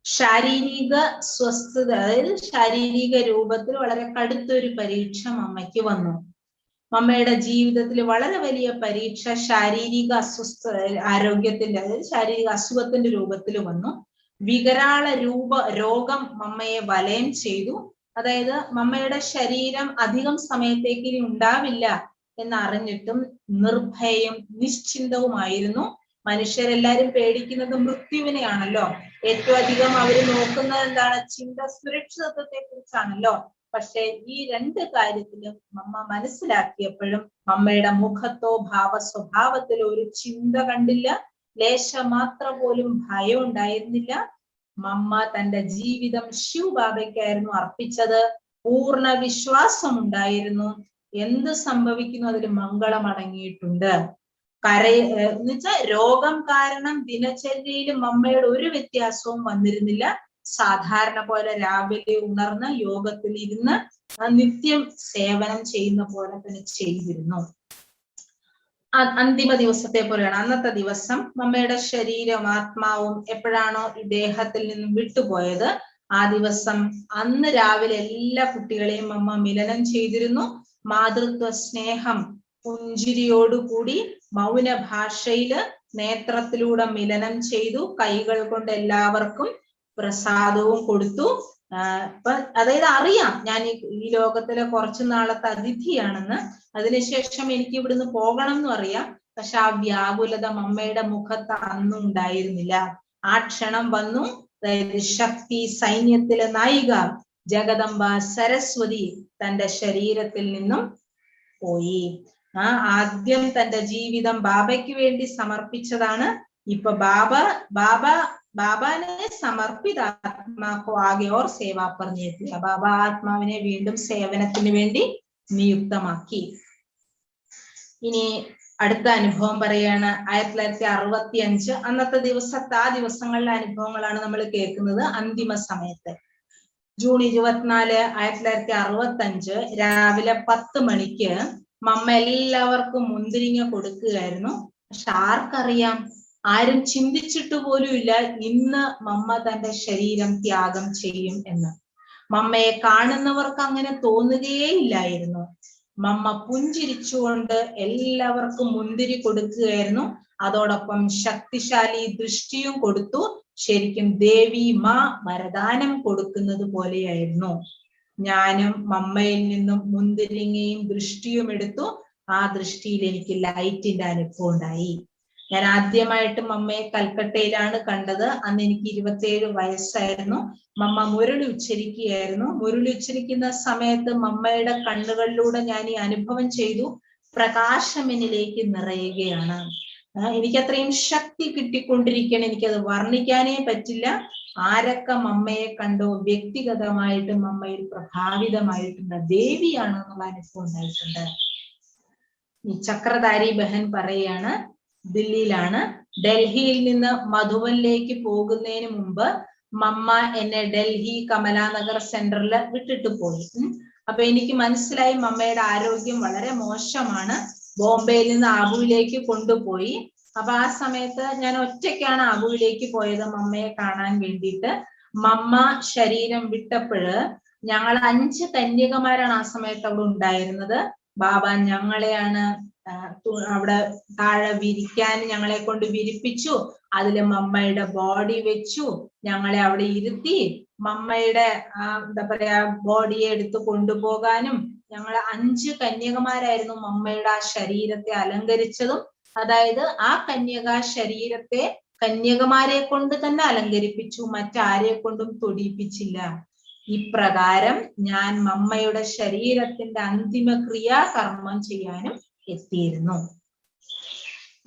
ശാരീരിക സ്വസ്ഥത, അതായത് ശാരീരിക രൂപത്തിൽ വളരെ കടുത്തൊരു പരീക്ഷ മമ്മയ്ക്ക് വന്നു. മമ്മയുടെ ജീവിതത്തിൽ വളരെ വലിയ പരീക്ഷ ശാരീരിക ആരോഗ്യത്തിന്റെ, അതായത് ശാരീരിക അസുഖത്തിന്റെ രൂപത്തിൽ വന്നു. വികരാള രോഗം മമ്മയെ വലയം ചെയ്തു. അതായത് മമ്മയുടെ ശരീരം അധികം സമയത്തേക്ക് ഇനി ഉണ്ടാവില്ല എന്നറിഞ്ഞിട്ടും നിർഭയം നിശ്ചിന്തവുമായിരുന്നു. മനുഷ്യരെല്ലാരും പേടിക്കുന്നത് മൃത്യുവിനെയാണല്ലോ. ഏറ്റവും അധികം അവര് നോക്കുന്നത് എന്താണ്? സുരക്ഷിതത്വത്തെ കുറിച്ചാണല്ലോ. പക്ഷെ ഈ രണ്ട് കാര്യത്തിലും മമ്മ മനസ്സിലാക്കിയപ്പോഴും മമ്മയുടെ മുഖത്തോ സ്വഭാവത്തിലോ ഒരു ചിന്ത കണ്ടില്ല. ലേശമാത്രം പോലും ഭയം ഉണ്ടായിരുന്നില്ല. മമ്മ തന്റെ ജീവിതം ശിവബാബയ്ക്കായിരുന്നു അർപ്പിച്ചത്. പൂർണ്ണ വിശ്വാസം ഉണ്ടായിരുന്നു. എന്ത് സംഭവിക്കുന്നു അതിൽ മംഗളം അടങ്ങിയിട്ടുണ്ട്. എന്നുവെച്ചാൽ രോഗം കാരണം ദിനചര്യയിൽ മമ്മയുടെ ഒരു വ്യത്യാസവും വന്നിരുന്നില്ല. സാധാരണ പോലെ രാവിലെ ഉണർന്ന് യോഗത്തിൽ ഇരുന്ന് നിത്യം സേവനം ചെയ്യുന്ന പോലെ തന്നെ ചെയ്തിരുന്നു. അന്തിമ ദിവസത്തെ പോലെയാണ്. അന്നത്തെ ദിവസം മമ്മയുടെ ശരീരവും ആത്മാവും എപ്പോഴാണോ ഈ ദേഹത്തിൽ നിന്നും വിട്ടുപോയത്, ആ ദിവസം അന്ന് രാവിലെ എല്ലാ കുട്ടികളെയും മമ്മ മിലനം ചെയ്തിരുന്നു. മാതൃത്വ സ്നേഹം പുഞ്ചിരിയോടുകൂടി മൗന ഭാഷയില് നേത്രത്തിലൂടെ മിലനം ചെയ്തു. കൈകൾ കൊണ്ട് എല്ലാവർക്കും പ്രസാദവും കൊടുത്തു. അതായത് അറിയാം ഞാൻ ഈ ലോകത്തിലെ കുറച്ചു നാളത്തെ അതിഥിയാണെന്ന്, അതിനുശേഷം എനിക്ക് ഇവിടുന്ന് പോകണം എന്നും അറിയാം. പക്ഷെ ആ വ്യാകുലത മമ്മയുടെ മുഖത്ത് അന്നും ഉണ്ടായിരുന്നില്ല. ആ ക്ഷണം വന്നു. അതായത് ശക്തി സൈന്യത്തിലെ നായിക ജഗദംബ സരസ്വതി തന്റെ ശരീരത്തിൽ നിന്നും പോയി. ആദ്യം തന്റെ ജീവിതം ബാബയ്ക്ക് വേണ്ടി സമർപ്പിച്ചതാണ്. ഇപ്പൊ ബാബാനെ സമർപ്പിത ആത്മാക്കോ ആകെ ഓർ സേവാ പറഞ്ഞെത്തി. ബാബ ആത്മാവിനെ വീണ്ടും സേവനത്തിന് വേണ്ടി നിയുക്തമാക്കി. ഇനി അടുത്ത അനുഭവം പറയാണ്. 1965 അന്നത്തെ ആ ദിവസങ്ങളിലെ അനുഭവങ്ങളാണ് നമ്മൾ കേൾക്കുന്നത്. അന്തിമ സമയത്ത് ജൂൺ 24, 1965 രാവിലെ 10 മണിക്ക് മമ്മ എല്ലാവർക്കും മുന്തിരിങ്ങ കൊടുക്കുകയായിരുന്നു. പക്ഷെ ആർക്കറിയാം, ആരും ചിന്തിച്ചിട്ട് പോലും ഇല്ല ഇന്ന് മമ്മ തന്റെ ശരീരം ത്യാഗം ചെയ്യും എന്ന്. മമ്മയെ കാണുന്നവർക്ക് അങ്ങനെ തോന്നുകയേ ഇല്ലായിരുന്നു. മമ്മ പുഞ്ചിരിച്ചുകൊണ്ട് എല്ലാവർക്കും മുന്തിരി കൊടുക്കുകയായിരുന്നു. അതോടൊപ്പം ശക്തിശാലി ദൃഷ്ടിയും കൊടുത്തു. ശരിക്കും ദേവി മാ വരദാനം കൊടുക്കുന്നത് പോലെയായിരുന്നു. ഞാനും മമ്മയിൽ നിന്നും മുന്തിരിങ്ങയും ദൃഷ്ടിയും എടുത്തു. ആ ദൃഷ്ടിയിൽ എനിക്ക് ലൈറ്റിന്റെ അനുഭവം ഉണ്ടായി. ഞാൻ ആദ്യമായിട്ട് മമ്മയെ കൽക്കട്ടയിലാണ് കണ്ടത്. അന്ന് എനിക്ക് 27 വയസ്സായിരുന്നു. മമ്മ മുരളി ഉച്ചരിക്കുകയായിരുന്നു. മുരളി ഉച്ചരിക്കുന്ന സമയത്ത് മമ്മയുടെ കണ്ണുകളിലൂടെ ഞാൻ ഈ അനുഭവം ചെയ്തു. പ്രകാശം എന്നിലേക്ക് നിറയുകയാണ്. എനിക്ക് അത്രയും ശക്തി കിട്ടിക്കൊണ്ടിരിക്കണം. എനിക്കത് വർണ്ണിക്കാനേ പറ്റില്ല. ആരൊക്കെ മമ്മയെ കണ്ടോ വ്യക്തിഗതമായിട്ട് മമ്മയിൽ പ്രഭാവിതമായിട്ടുണ്ട്, ദേവിയാണ് എന്നുള്ള അനുഭവം ഉണ്ടായിട്ടുണ്ട്. ഈ ചക്രധാരി ബഹൻ പറയാണ്, ദില്ലിയിലാണ്. ഡൽഹിയിൽ നിന്ന് മധുബനിലേക്ക് പോകുന്നതിന് മുമ്പ് മമ്മ എന്നെ ഡൽഹി കമലാനഗർ സെന്ററിൽ വിട്ടിട്ട് പോയി. അപ്പൊ എനിക്ക് മനസ്സിലായി മമ്മയുടെ ആരോഗ്യം വളരെ മോശമാണ്. ബോംബെയിൽ നിന്ന് ആബുവിലേക്ക് കൊണ്ടുപോയി. അപ്പൊ ആ സമയത്ത് ഞാൻ ഒറ്റയ്ക്കാണ് ആബുവിലേക്ക് പോയത് മമ്മയെ കാണാൻ വേണ്ടിയിട്ട്. മമ്മ ശരീരം വിട്ടപ്പോഴ് ഞങ്ങൾ 5 കന്യകമാരാണ് ആ സമയത്ത് അവിടെ ഉണ്ടായിരുന്നത്. ബാബ ഞങ്ങളെയാണ് അവിടെ താഴെ വിരിക്കാൻ ഞങ്ങളെ കൊണ്ട് വിരിപ്പിച്ചു. അതില് മമ്മയുടെ ബോഡി വെച്ചു, ഞങ്ങളെ അവിടെ ഇരുത്തി. മമ്മയുടെ എന്താ പറയാ ബോഡിയെ എടുത്ത് കൊണ്ടുപോകാനും ഞങ്ങൾ 5 കന്യകമാരായിരുന്നു മമ്മയുടെ ആ ശരീരത്തെ അലങ്കരിച്ചതും. അതായത് ആ കന്യകാ ശരീരത്തെ കന്യകമാരെ കൊണ്ട് തന്നെ അലങ്കരിപ്പിച്ചു, മറ്റാരെ കൊണ്ടും തൊടിയിപ്പിച്ചില്ല. ഇപ്രകാരം ഞാൻ മമ്മയുടെ ശരീരത്തിന്റെ അന്തിമ ക്രിയാകർമ്മം ചെയ്യാനും എത്തിയിരുന്നു.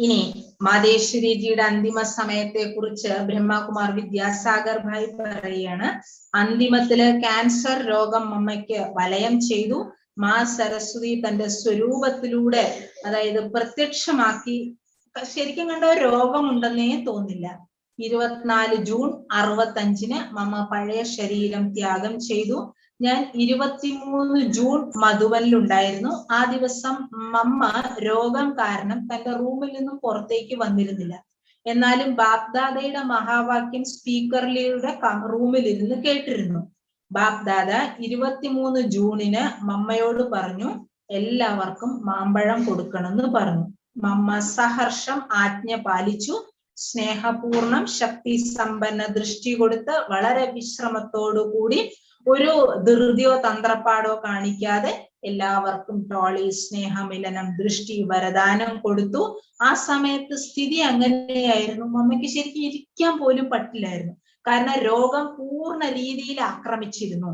ഇനി മാതേശ്വരിജിയുടെ അന്തിമ സമയത്തെ കുറിച്ച് ബ്രഹ്മകുമാർ വിദ്യാസാഗർ ഭായ് പറയാണ്, അന്തിമത്തില് ക്യാൻസർ രോഗം മമ്മയ്ക്ക് വലയം ചെയ്തു. മാ സരസ്വതി തന്റെ സ്വരൂപത്തിലൂടെ, അതായത് പ്രത്യക്ഷമാക്കി. ശരിക്കും കണ്ട രോഗമുണ്ടെന്നേ തോന്നില്ല. 24 ജൂൺ 65 മമ്മ പഴയ ശരീരം ത്യാഗം ചെയ്തു. ഞാൻ 23 ജൂൺ മധുബനിലുണ്ടായിരുന്നു. ആ ദിവസം മമ്മ രോഗം കാരണം തന്റെ റൂമിൽ നിന്നും പുറത്തേക്ക് വന്നിരുന്നില്ല. എന്നാലും ബാപ്ദാദയുടെ മഹാവാക്യം സ്പീക്കറിലൂടെ റൂമിൽ ഇരുന്ന് കേട്ടിരുന്നു. ബാപ്ദാദ 23 ജൂണിന് മമ്മയോട് പറഞ്ഞു, എല്ലാവർക്കും മാമ്പഴം കൊടുക്കണമെന്ന് പറഞ്ഞു. മമ്മ സഹർഷം ആജ്ഞ പാലിച്ചു. സ്നേഹപൂർണം ശക്തി സമ്പന്ന ദൃഷ്ടി കൊടുത്ത് വളരെ വിശ്രമത്തോടു കൂടി ഒരു ധൃതിയോ തന്ത്രപ്പാടോ കാണിക്കാതെ എല്ലാവർക്കും ടോളി സ്നേഹമിലനം ദൃഷ്ടി വരദാനം കൊടുത്തു. ആ സമയത്ത് സ്ഥിതി അങ്ങനെയായിരുന്നു, മമ്മയ്ക്ക് ശരിക്കും ഇരിക്കാൻ പോലും പറ്റില്ലായിരുന്നു. കാരണം രോഗം പൂർണ്ണ രീതിയിൽ ആക്രമിച്ചിരുന്നു.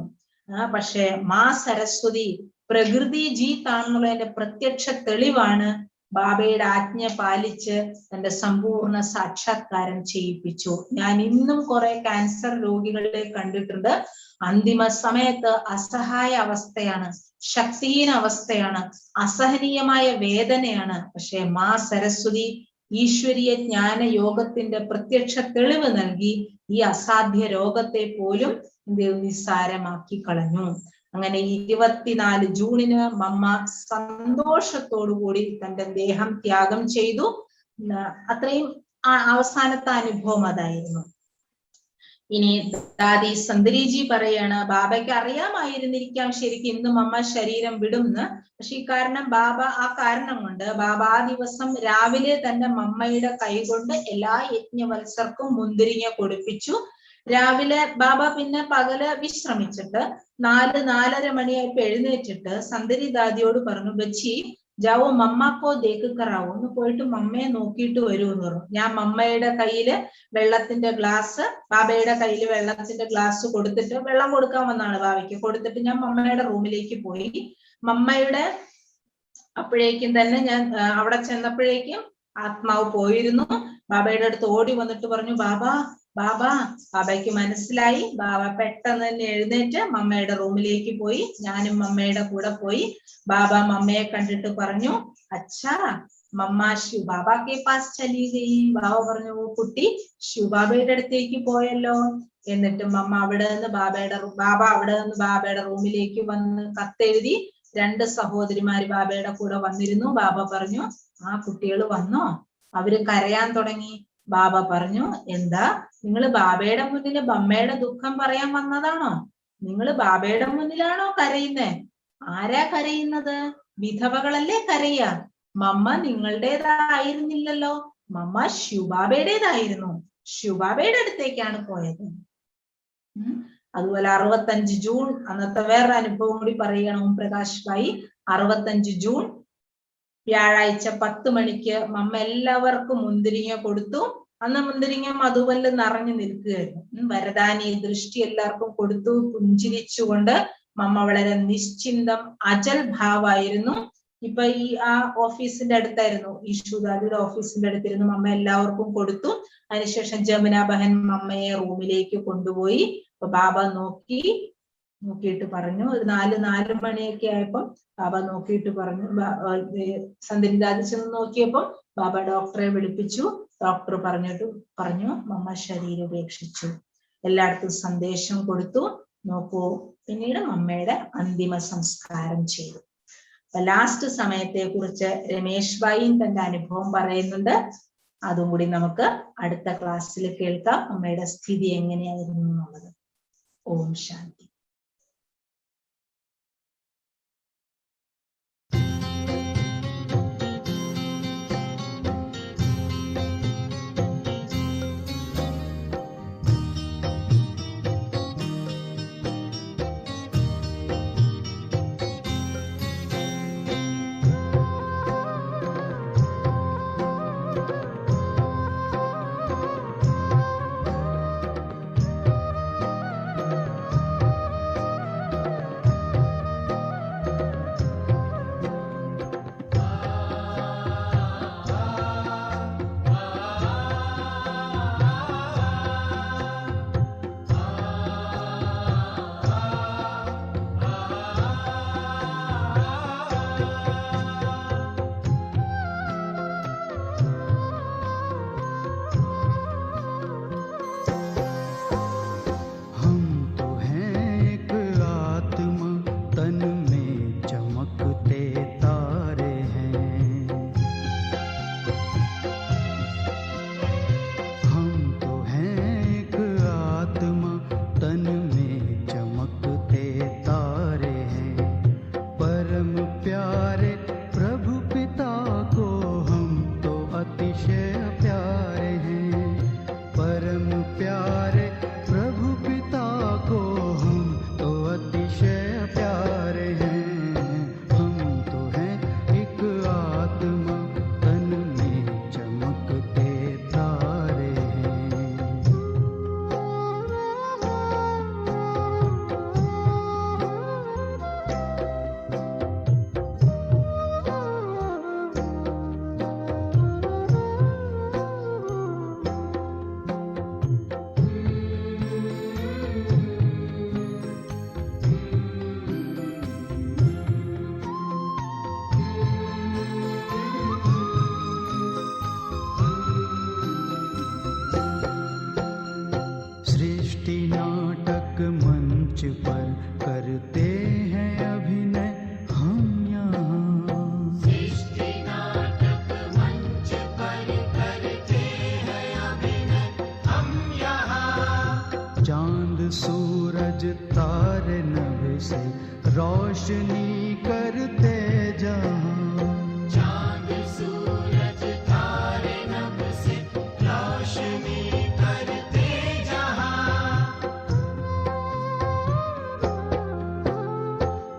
പക്ഷെ മാ സരസ്വതി പ്രകൃതി ജീത്താണെന്നുള്ളതിന്റെ പ്രത്യക്ഷ തെളിവാണ്. ബാബയുടെ ആജ്ഞ പാലിച്ച് തന്റെ സമ്പൂർണ്ണ സാക്ഷാത്കാരം ചെയ്യിപ്പിച്ചു. ഞാൻ ഇന്നും കുറെ ക്യാൻസർ രോഗികളെ കണ്ടിട്ടുണ്ട്. അന്തിമ സമയത്ത് അസഹായ അവസ്ഥയാണ്, ശക്തിഹീന അവസ്ഥയാണ്, അസഹനീയമായ വേദനയാണ്. പക്ഷെ മാ സരസ്വതി ഈശ്വരീയ ജ്ഞാന യോഗത്തിന്റെ പ്രത്യക്ഷ തെളിവ് നൽകി ഈ അസാധ്യ രോഗത്തെ പോലും നിസ്സാരമാക്കി കളഞ്ഞു. അങ്ങനെ 24 ജൂണിന് മമ്മ സന്തോഷത്തോടു കൂടി തന്റെ ദേഹം ത്യാഗം ചെയ്തു. അത്രയും അവസാനത്തെ അനുഭവം അതായിരുന്നു. ഇനി ദാദി സന്ദരിജി പറയാണ്, ബാബയ്ക്ക് അറിയാമായിരുന്നിരിക്കാം ശരിക്കും ഇന്ന് മമ്മ ശരീരം വിടുമെന്ന്. പക്ഷെ ഈ കാരണം ആ കാരണം കൊണ്ട് ബാബ ആ ദിവസം രാവിലെ തന്നെ മമ്മയുടെ കൈകൊണ്ട് എല്ലാ യജ്ഞവത്സർക്കും മുന്തിരിങ്ങ കൊടുപ്പിച്ചു. രാവിലെ ബാബ പിന്നെ പകല് വിശ്രമിച്ചിട്ട് 4-4:30 മണിയായപ്പോ എഴുന്നേറ്റിട്ട് സന്ദരി ദാദിയോട് പറഞ്ഞു, ബച്ചി ജാവോ മമ്മക്കോ ദേക്കറാവോ, ഒന്ന് പോയിട്ട് മമ്മയെ നോക്കിയിട്ട് വരൂ എന്ന് പറഞ്ഞു. ഞാൻ മമ്മയുടെ കയ്യില് വെള്ളത്തിന്റെ ഗ്ലാസ്, ബാബയുടെ കയ്യിൽ വെള്ളത്തിന്റെ ഗ്ലാസ് കൊടുത്തിട്ട്, വെള്ളം കൊടുക്കാൻ വന്നാണ് ബാബയ്ക്ക്, കൊടുത്തിട്ട് ഞാൻ മമ്മയുടെ റൂമിലേക്ക് പോയി. മമ്മയുടെ അപ്പോഴേക്കും തന്നെ ഞാൻ അവിടെ ചെന്നപ്പോഴേക്കും ആത്മാവ് പോയിരുന്നു. ബാബയുടെ അടുത്ത് ഓടി വന്നിട്ട് പറഞ്ഞു, ബാബയ്ക്ക് മനസ്സിലായി. ബാബ പെട്ടെന്ന് തന്നെ എഴുന്നേറ്റ് മമ്മയുടെ റൂമിലേക്ക് പോയി. ഞാനും മമ്മയുടെ കൂടെ പോയി. ബാബ മമ്മയെ കണ്ടിട്ട് പറഞ്ഞു, അച്ഛാ മമ്മ ശിവബാബ കെ പാസ് ചലി ഗയി. ബാബ പറഞ്ഞു, കുട്ടി ശിവബാബയുടെ അടുത്തേക്ക് പോയല്ലോ. എന്നിട്ട് മമ്മ ബാബ അവിടെ നിന്ന് ബാബയുടെ റൂമിലേക്ക് വന്ന് കത്തെഴുതി. 2 സഹോദരിമാര് ബാബയുടെ കൂടെ വന്നിരുന്നു. ബാബ പറഞ്ഞു, ആ കുട്ടികൾ വന്നോ? അവര് കരയാൻ തുടങ്ങി. ബാബ പറഞ്ഞു, എന്താ നിങ്ങൾ ബാബയുടെ മുന്നിൽ ബമ്മയുടെ ദുഃഖം പറയാൻ വന്നതാണോ? നിങ്ങൾ ബാബയുടെ മുന്നിലാണോ കരയുന്നേ? ആരാ കരയുന്നത്? വിധവകളല്ലേ കരയ. മമ്മ നിങ്ങളുടേതായിരുന്നില്ലല്ലോ, മമ്മ ശിവബാബയുടേതായിരുന്നു. ശിവബാബയുടെ അടുത്തേക്കാണ് പോയത്. അതുപോലെ 65 ജൂൺ അന്നത്തെ വേറെ അനുഭവം കൂടി പറയണം ഓം പ്രകാശ് ഭായി. 65 ജൂൺ വ്യാഴാഴ്ച 10 മണിക്ക് മമ്മ എല്ലാവർക്കും മുന്തിരിങ്ങ കൊടുത്തു. അന്ന് മുന്തിരിങ്ങ മധുവല് നിറഞ്ഞു നിൽക്കുകയായിരുന്നു. വരദാനി ദൃഷ്ടി എല്ലാവർക്കും കൊടുത്തു. പുഞ്ചിരിച്ചുകൊണ്ട് മമ്മ വളരെ നിശ്ചിന്തം അജൽ ഭാവായിരുന്നു. ഇപ്പൊ ആ ഓഫീസിന്റെ അടുത്തായിരുന്നു, ഈശുദാദിയുടെ ഓഫീസിന്റെ അടുത്തിരുന്നു മമ്മ എല്ലാവർക്കും കൊടുത്തു. അതിനുശേഷം ജമുന ബഹൻ മമ്മയെ റൂമിലേക്ക് കൊണ്ടുപോയി. അപ്പൊ ബാബ നോക്കിയിട്ട് പറഞ്ഞു, ഒരു 4 മണിയൊക്കെ ആയപ്പോ ബാബ നോക്കിയിട്ട് പറഞ്ഞു, സന്ദരിദാദി ചെന്ന് നോക്കിയപ്പോ ബാബ ഡോക്ടറെ വിളിപ്പിച്ചു. ഡോക്ടർ പറഞ്ഞു മമ്മ ശരീരം ഉപേക്ഷിച്ചു. എല്ലായിടത്തും സന്ദേശം കൊടുത്തു. നോക്കൂ, പിന്നീട് മമ്മയുടെ അന്തിമ സംസ്കാരം ചെയ്തു. ലാസ്റ്റ് സമയത്തെ കുറിച്ച് രമേശ് ഭായിയും തന്റെ അനുഭവം പറയുന്നുണ്ട്. അതും കൂടി നമുക്ക് അടുത്ത ക്ലാസ്സിൽ കേൾക്കാം, അമ്മയുടെ സ്ഥിതി എങ്ങനെയായിരുന്നു എന്നുള്ളത്. ഓം ശാന്തി. प्यारे प्रभु पिता को हम तो अतिशय प्यारे हैं। हम तो हैं एक आत्मा तन में चमकते तारे हैं। सृष्टि नाटक मंच पर करते हैं अभिनय हम यहाँ। सृष्टि नाटक मंच पर करते हैं अभिनय हम यहाँ। चांद सूरज तारे नभ से रोशनी करते जहाँ। चांद सूरज तारे नभ से रोशनी करते जहाँ।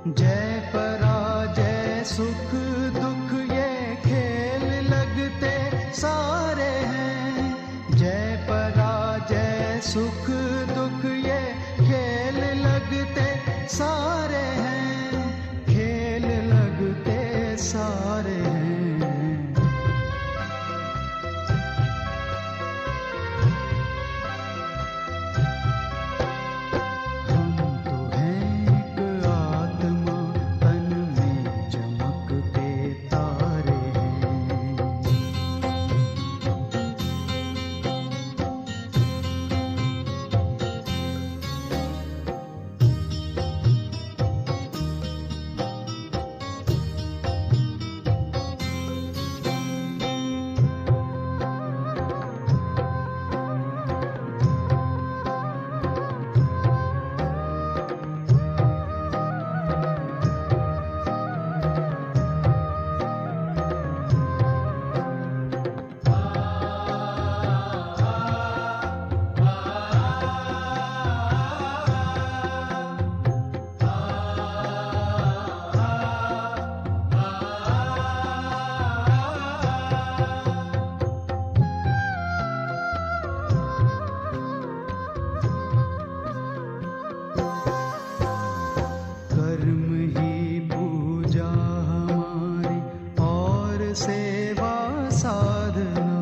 जय पराजय सुख दुख ये खेल लगते सारे हैं। जय पराजय सुख दुख ये खेल लगते सारे हैं। खेल लगते सारे हैं। हम तो हैं एक आत्मा तन में चमकते तारे हैं। कर्म ही पूजा हमारी और सेवा साधना।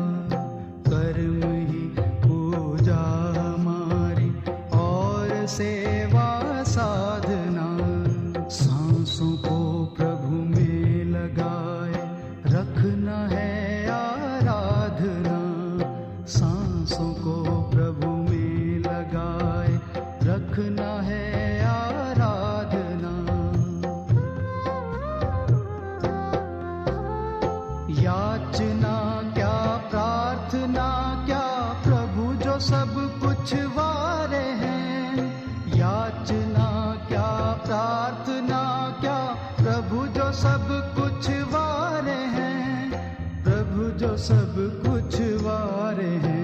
कर्म ही पूजा हमारी और सेवा साधना। सांसों को प्रभु में लगाए रखना है आराधना। सांसों को प्रभु में लगाए रखना है आराधना। याचना क्या प्रार्थना क्या प्रभु जो सब कुछ वारे हैं। याचना क्या प्रार्थना क्या प्रभु जो सब कुछ वारे हैं। प्रभु जो सब कुछ वारे हैं।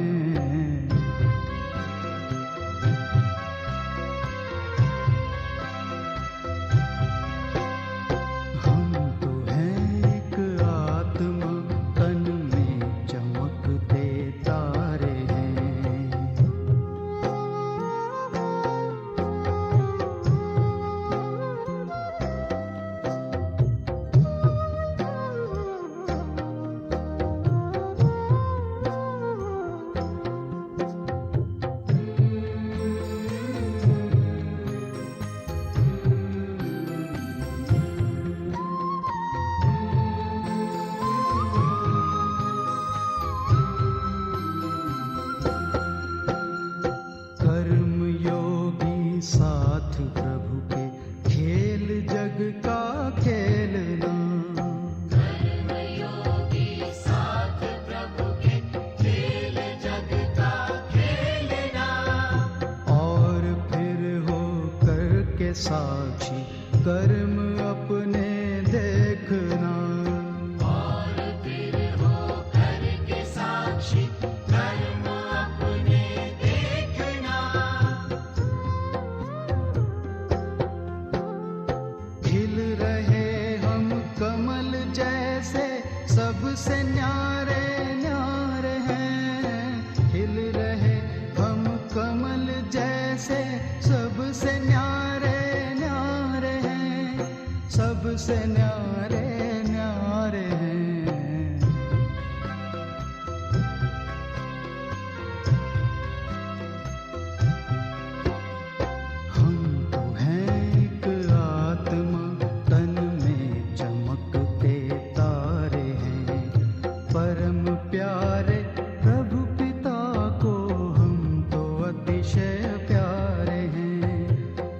हम तो हैं एक आत्मा तन में चमकते तारे हैं। साक्षी कर्म अपने देखना। और फिर हो कर के साक्षी कर्म अपने देखना। ऐसे सबसे न्यारे न्यारे हैं, सबसे न्यारे न्यारे हैं। हम तो हैं एक आत्मा, तन में चमकते तारे हैं। परम प्यारे प्रभु पिता को हम तो अतिशय प्यारे हैं।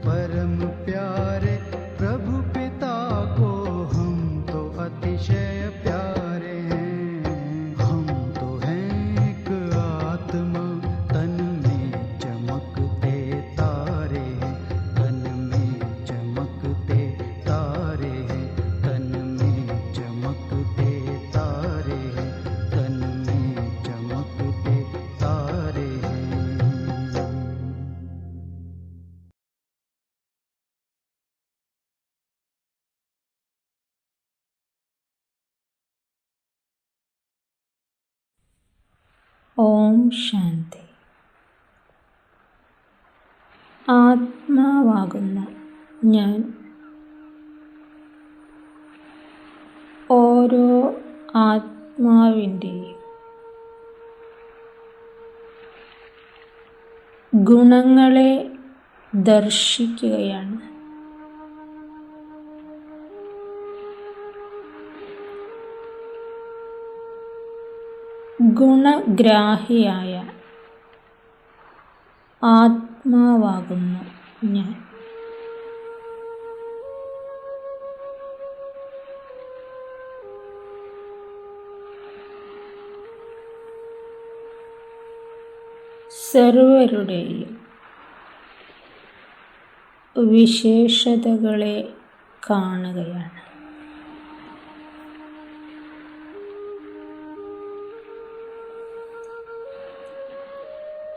परम प्यारे प्रभु पिता को हम तो अतिशय प्यारे हैं। हम तो हैं एक आत्मा, तन में चमकते तारे हैं, तन में चमकते तारे हैं, तन में चमकते तारे हैं, तन में चमकते तारे हैं। ഓം ശാന്തി. ആത്മാവാകുന്ന ഞാൻ ഓരോ ആത്മാവിൻ്റെയും ഗുണങ്ങളെ ദർശിക്കുകയാണ്. ഗുണഗ്രാഹിയായ ആത്മാവാകുന്നു ഞാൻ. സർവരുടെയും വിശേഷതകളെ കാണുകയാണ്.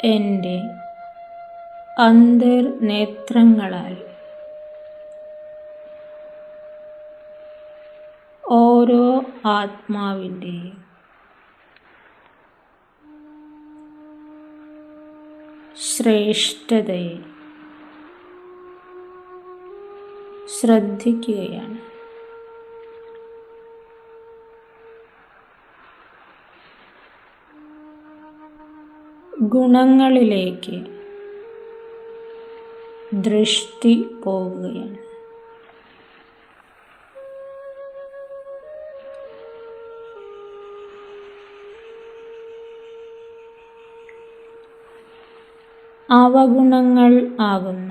എൻ്റെ അന്തർനേത്രങ്ങളാൽ ഓരോ ആത്മാവിൻ്റെയും ശ്രേഷ്ഠതയെ ശ്രദ്ധിക്കുകയാണ്. ഗുണങ്ങളിലേക്ക് ദൃഷ്ടി പോവുകയാണ്. അവഗുണങ്ങൾ ആകുന്ന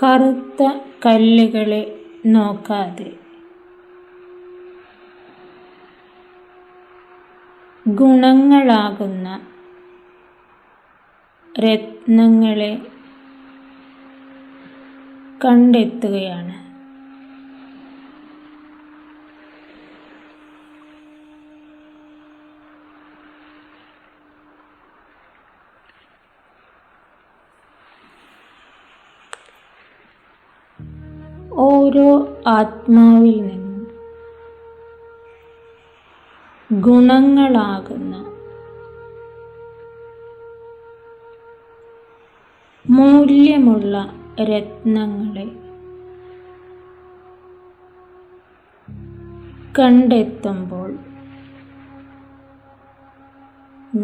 കറുത്ത കല്ലുകളെ നോക്കാതെ ഗുണങ്ങളാകുന്ന രത്നങ്ങളെ കണ്ടെത്തുകയാണ്. ഓരോ ആത്മാവിൽ നിന്നും ഗുണങ്ങളാകുന്ന മൂല്യമുള്ള രത്നങ്ങളെ കണ്ടെത്തുമ്പോൾ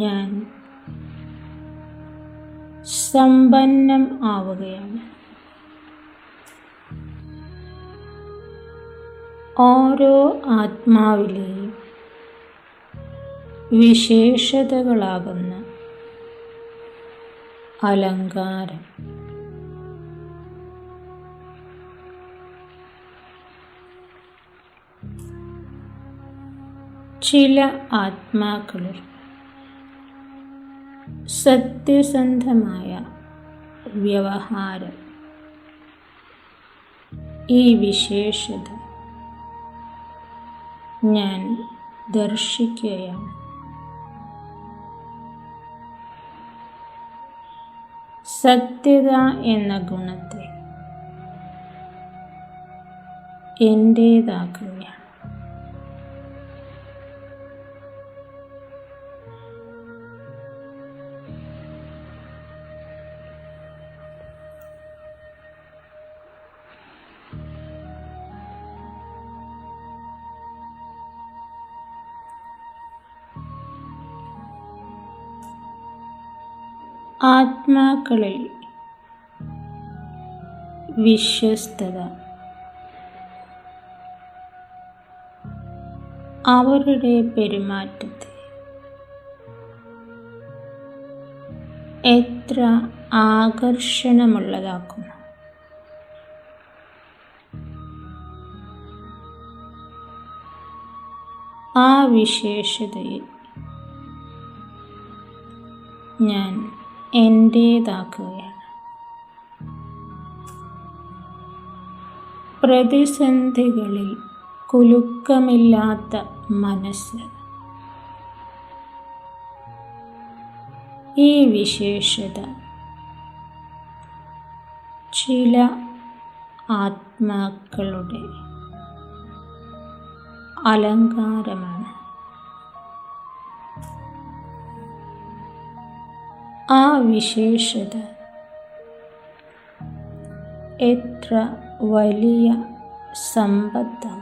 ഞാൻ സമ്പന്നം ആവുകയാണ്. ഓരോ ആത്മാവിലെയും വിശേഷതകളാകുന്ന അലങ്കാരം ചില ആത്മാക്കളിൽ സത്യസന്ധമായ വ്യവഹാരം ഈ വിശേഷത ഞാൻ ദർശിക്കുകയാണ്. സത്യത എന്ന ഗുണത്തെ എൻ്റേതാക്കുകയാണ്. ആത്മാക്കളിൽ വിശ്വസ്തത അവരുടെ പെരുമാറ്റത്തെ എത്ര ആകർഷണമുള്ളതാക്കുന്നു. ആ വിശേഷതയെ ഞാൻ എൻ്റേതാക്കുകയാണ്. പ്രതിസന്ധികളിൽ കുലുക്കമില്ലാത്ത മനസ്സ് ഈ വിശേഷത ചില ആത്മാക്കളുടെ അലങ്കാരമാണ്. ആ വിശേഷത എത്ര വലിയ സമ്പത്താണ്.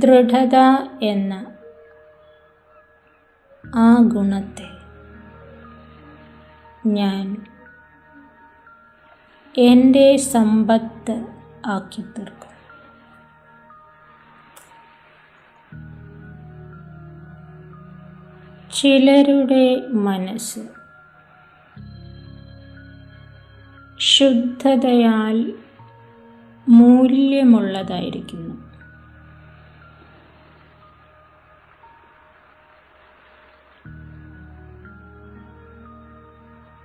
ദൃഢത എന്ന ആ ഗുണത്തെ ഞാൻ എൻ്റെ സമ്പത്ത് ആക്കി തീർക്കും. ചിലരുടെ മനസ്സ് ശുദ്ധതയാൽ മൂല്യമുള്ളതായിരിക്കുന്നു.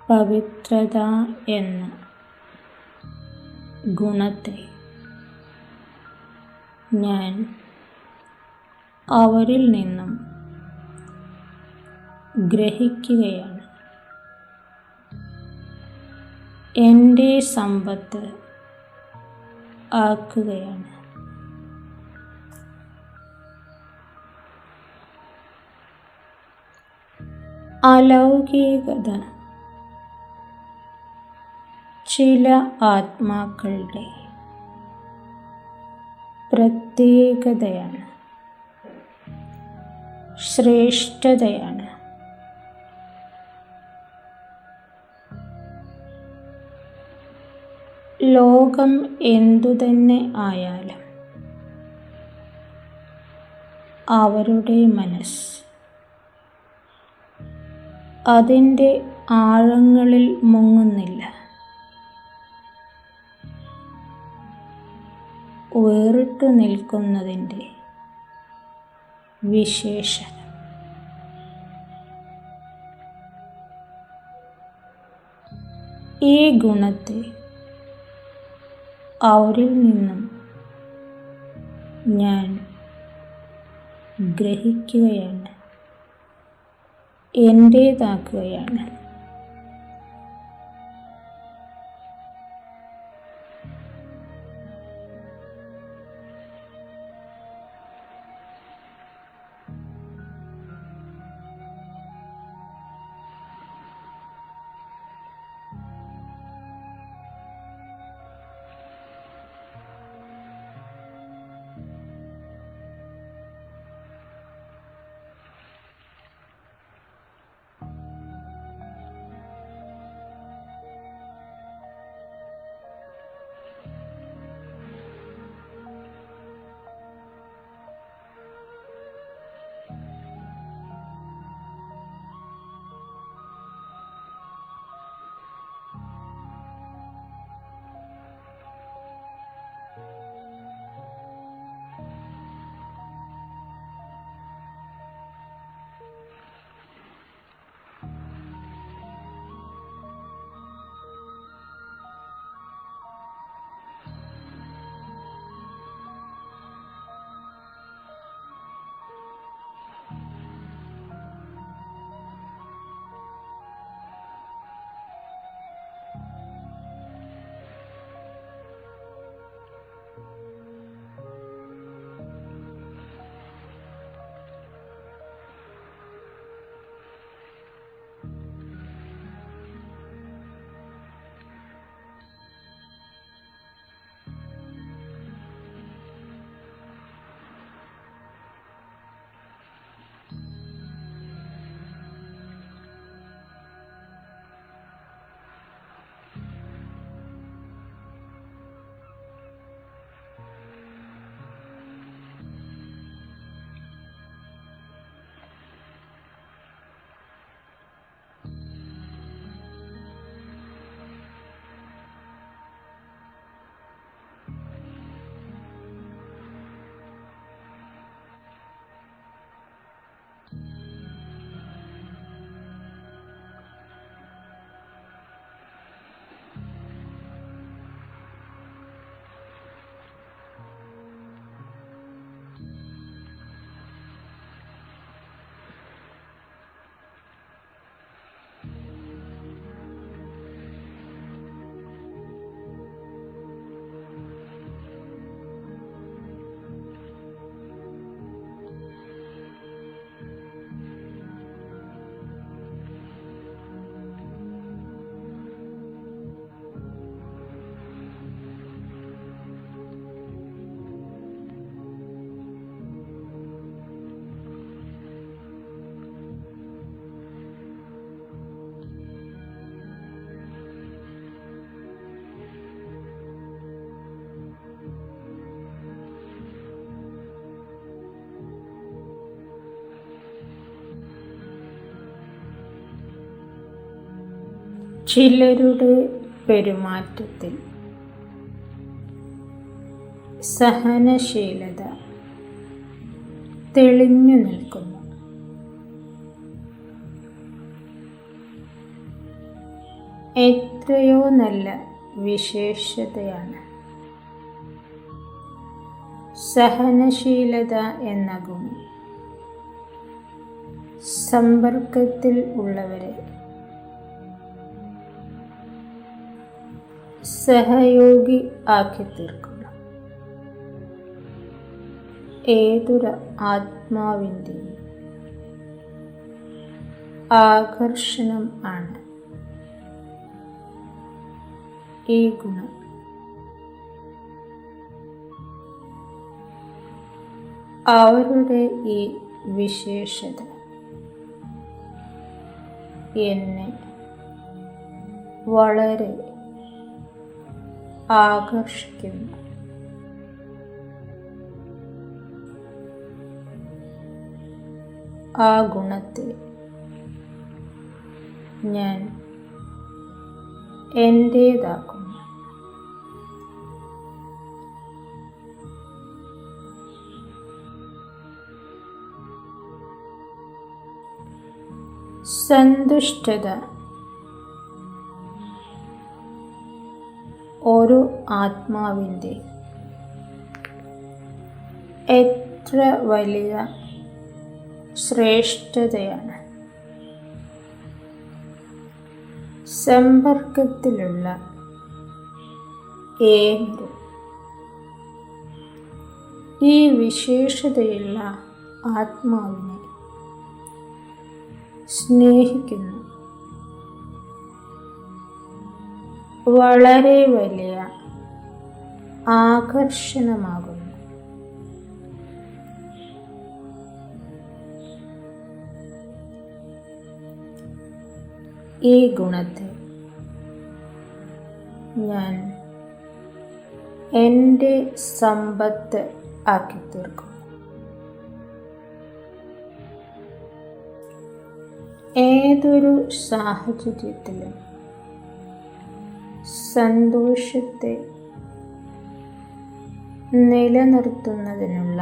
പവിത്രത എന്ന ഗുണത്തെ ഞാൻ അവരിൽ നിന്നും ഗ്രഹിക്കുകയാണ്. എൻ്റെ സമ്പത്ത് ആക്കുകയാണ്. അലൗകികത ചില ആത്മാക്കളുടെ പ്രത്യേകതയാണ്, ശ്രേഷ്ഠതയാണ്. ലോകം എന്തുതന്നെ ആയാലും അവരുടെ മനസ്സ് അതിൻ്റെ ആഴങ്ങളിൽ മുങ്ങുന്നില്ല. വേറിട്ടു നിൽക്കുന്നതിൻ്റെ വിശേഷത. ഈ ഗുണത്തെ അവരിൽ നിന്നും ഞാൻ ഗ്രഹിക്കുകയാണ്, എൻ്റേതാക്കുകയാണ്. ചിലരുടെ പെരുമാറ്റത്തിൽ സഹനശീലത തെളിഞ്ഞു നിൽക്കുന്നു. എത്രയോ നല്ല വിശേഷതയാണ് സഹനശീലത എന്ന ഗുണം. സമ്പർക്കത്തിൽ ഉള്ളവരെ സഹയോഗി ആക്കി തീർക്കുക ഏതൊരു ആത്മാവിൻ്റെയും ആകർഷണം ആണ് ഈ ഗുണം. അവരുടെ ഈ വിശേഷത എന്നെ വളരെ ആകർഷിക്കുന്നു. ആ ഗുണത്തെ ഞാൻ എൻ്റേതാക്കുന്നു. സന്തുഷ്ടത ഒരു ആത്മാവിൻ്റെ എത്ര വലിയ ശ്രേഷ്ഠതയാണ്. സമ്പർക്കത്തിലുള്ള ഏവരും ഈ വിശേഷതയുള്ള ആത്മാവിനെ സ്നേഹിക്കുന്നു. വളരെ വലിയ ആകർഷണമാകുന്നു. ഈ ഗുണത്തെ ഞാൻ എൻ്റെ സമ്പത്ത് ആക്കി തീർക്കും. ഏതൊരു സാഹചര്യത്തിലും സന്തോഷത്തെ നിലനിർത്തുന്നതിനുള്ള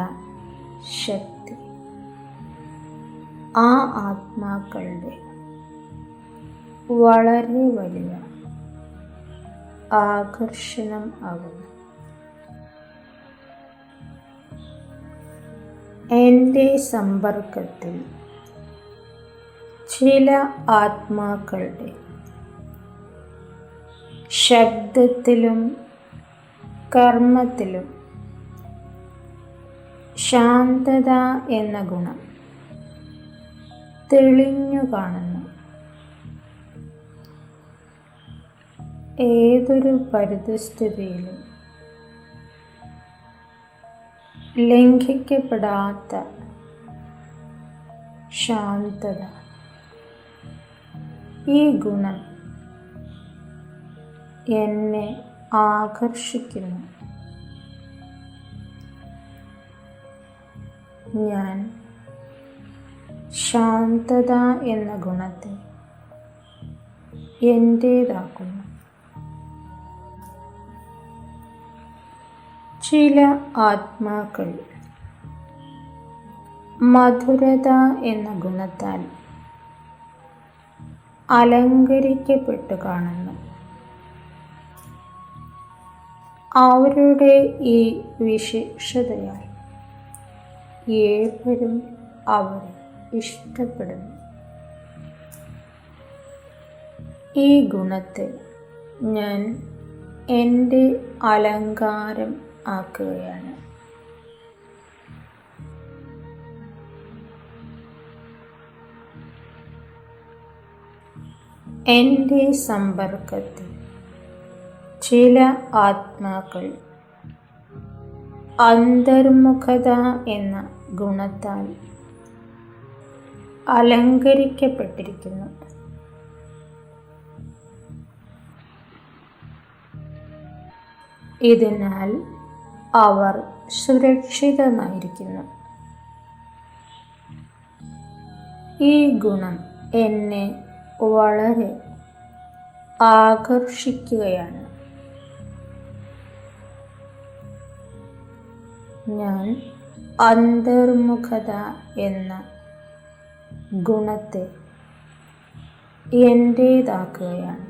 ശക്തി ആ ആത്മാക്കളുടെ വളരെ വലിയ ആകർഷണം ആകുന്നു. എൻ്റെ സമ്പർക്കത്തിൽ ചില ആത്മാക്കളുടെ ശബ്ദത്തിലും കർമ്മത്തിലും ശാന്തത എന്ന ഗുണം തെളിഞ്ഞു കാണുന്നു. ഏതൊരു പരിതസ്ഥിതിയിലും ലംഘിക്കപ്പെടാത്ത ശാന്തത. ഈ ഗുണം എന്നെ ആകർഷിക്കുന്നു. ഞാൻ ശാന്തത എന്ന ഗുണത്തെ എൻ്റേതാക്കുന്നു. ചില ആത്മാക്കൾ മധുരത എന്ന ഗുണത്താൽ അലങ്കരിക്കപ്പെട്ടു കാണുന്നു. അവരുടെ ഈ വിശേഷതയാൽ ഏവരും അവരെ ഇഷ്ടപ്പെടുന്നു. ഈ ഗുണത്തെ ഞാൻ എൻ്റെ അലങ്കാരം ആക്കുകയാണ്. എൻ്റെ സമ്പർക്കത്തിൽ ചില ആത്മാക്കൾ അന്തർമുഖത എന്ന ഗുണത്താൽ അലങ്കരിക്കപ്പെട്ടിരിക്കുന്നു. ഇതിനാൽ അവർ സുരക്ഷിതമായിരിക്കുന്നു. ഈ ഗുണം എന്നെ വളരെ ആകർഷിക്കുകയാണ്. ഞാൻ അന്തർമുഖത എന്ന ഗുണത്തെ എൻ്റേതാക്കുകയാണ്.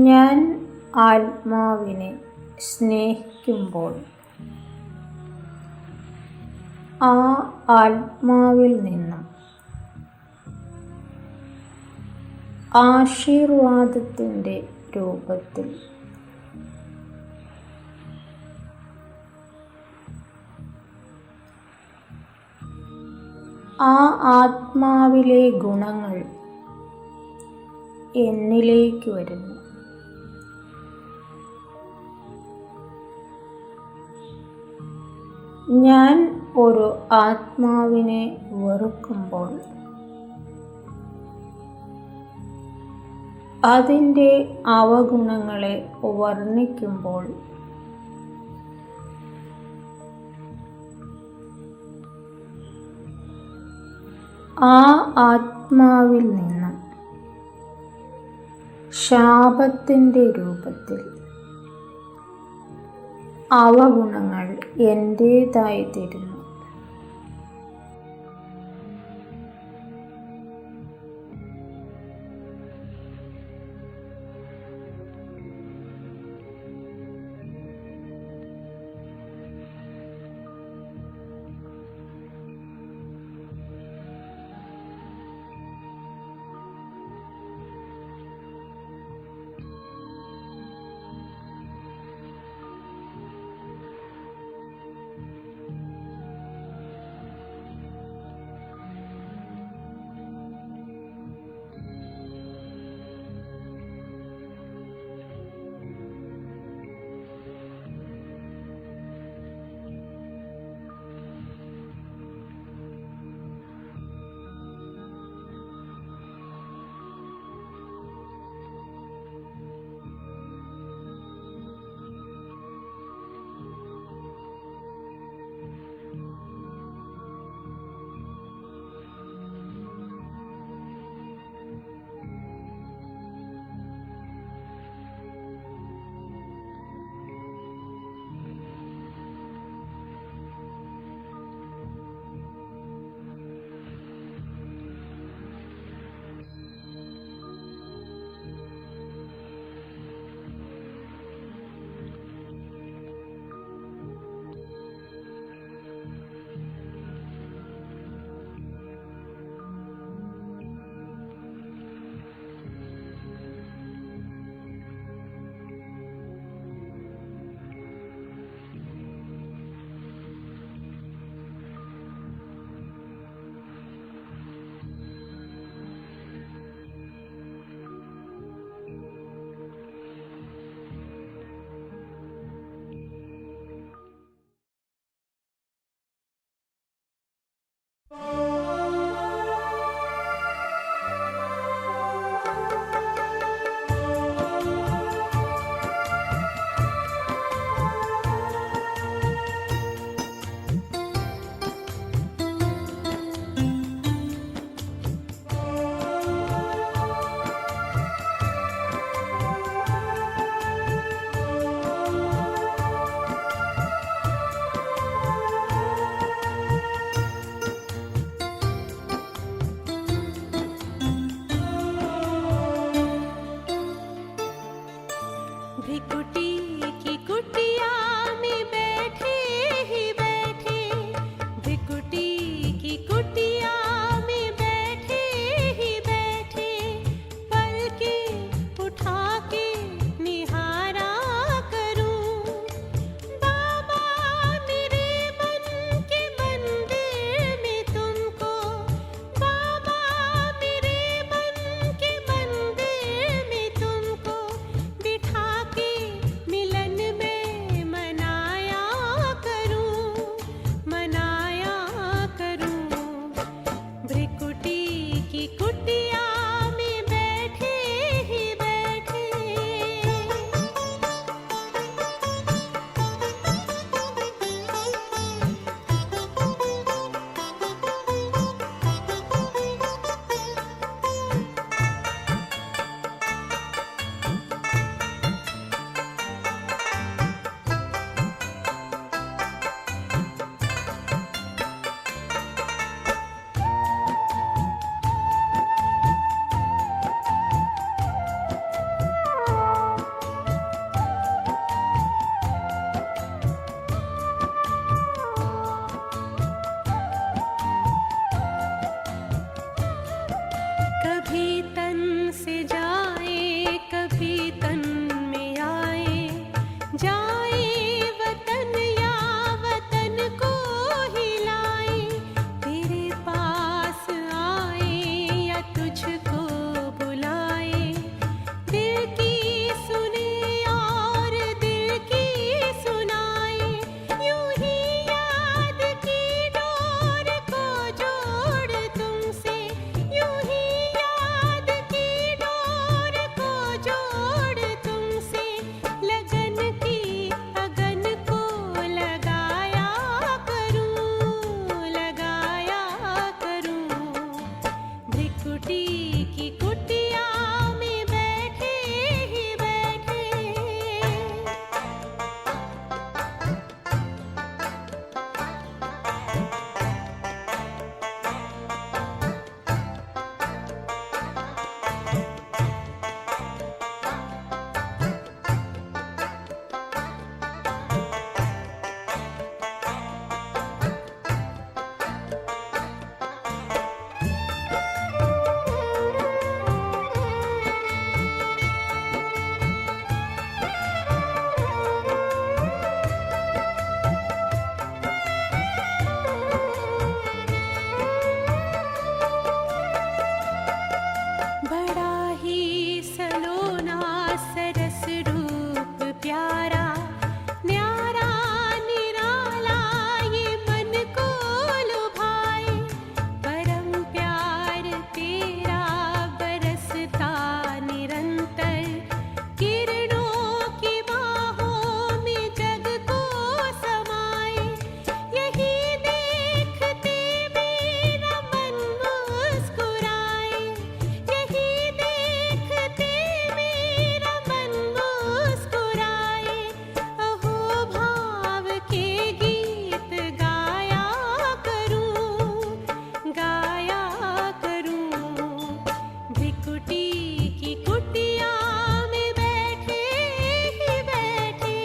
ഞാൻ ആത്മാവിനെ സ്നേഹിക്കുമ്പോൾ ആ ആത്മാവിൽ നിന്നും ആശീർവാദത്തിൻ്റെ രൂപത്തിൽ ആ ആത്മാവിലെ ഗുണങ്ങൾ എന്നിലേക്ക് വരുന്നു. ഞാൻ ഒരു ആത്മാവിനെ വെറുക്കുമ്പോൾ അതിൻ്റെ അവഗുണങ്ങളെ വർണ്ണിക്കുമ്പോൾ ആ ആത്മാവിൽ നിന്ന് ശാപത്തിൻ്റെ രൂപത്തിൽ അവഗുണങ്ങൾ എൻ്റേതായി തീരുന്നു. मिला सरस रूप प्यारा, न्यारा निराला ये मन को लुभाए। परम प्यार तेरा बरसता निरंतर, किरणों की बाहों में जग को समाए। यही देखते मेरा मन मुस्कुराए, यही देखते मेरा मन मुस्कुराए। अहो भाव के गीत गाया करूं, गाया करूं। भ्रिकुटी की कुटिया में बैठे ही बैठे,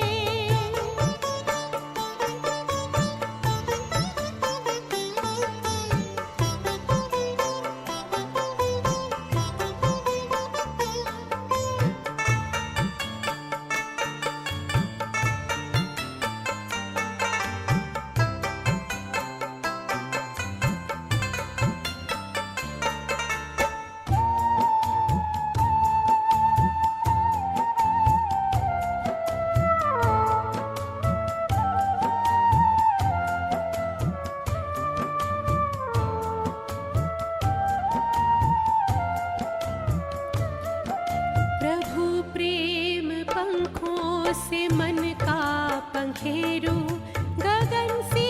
प्रभु प्रेम पंखों से मन का पंखेरु, गगन से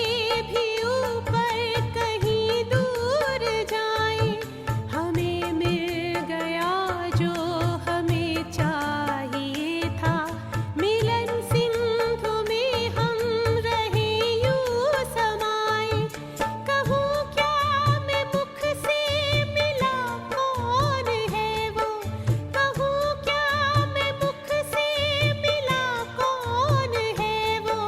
भी ऊपर कहीं दूर जाए। हमें मिल गया जो हमें चाहिए था, मिलन सिंधु में हम रहे यूं समाए। कहूँ क्या मैं मुख से मिला कौन है वो, कहूँ क्या मैं मुख से मिला कौन है वो।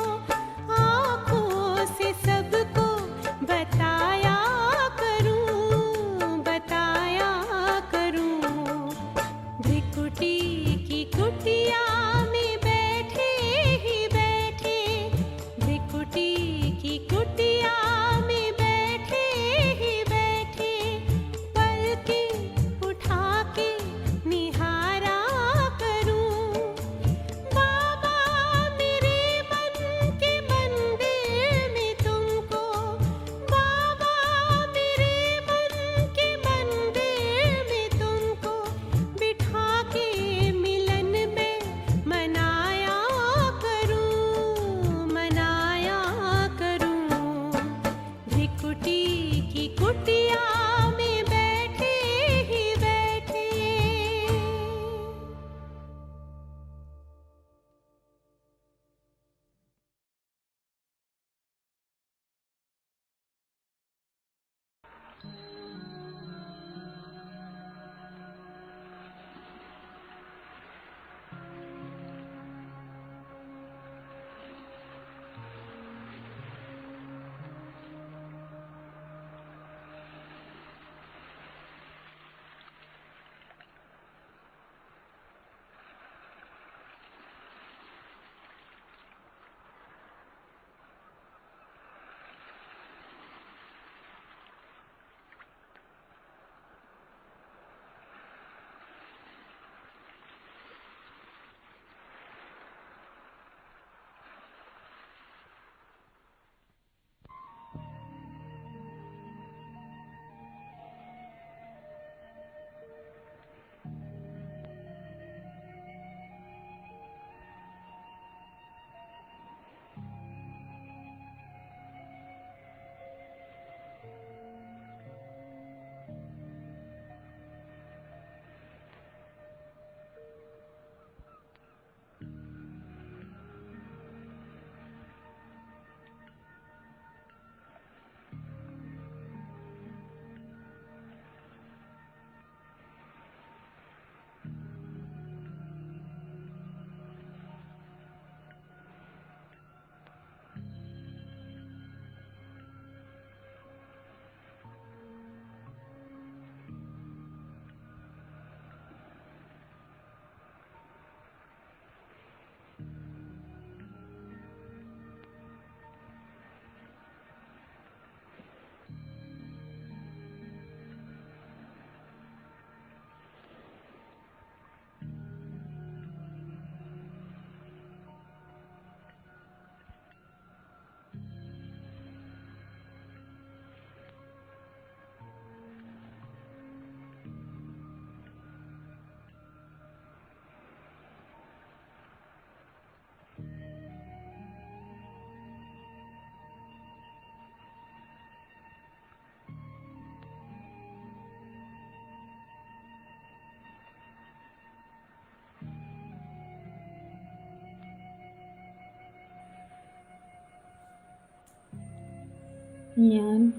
ഞാൻ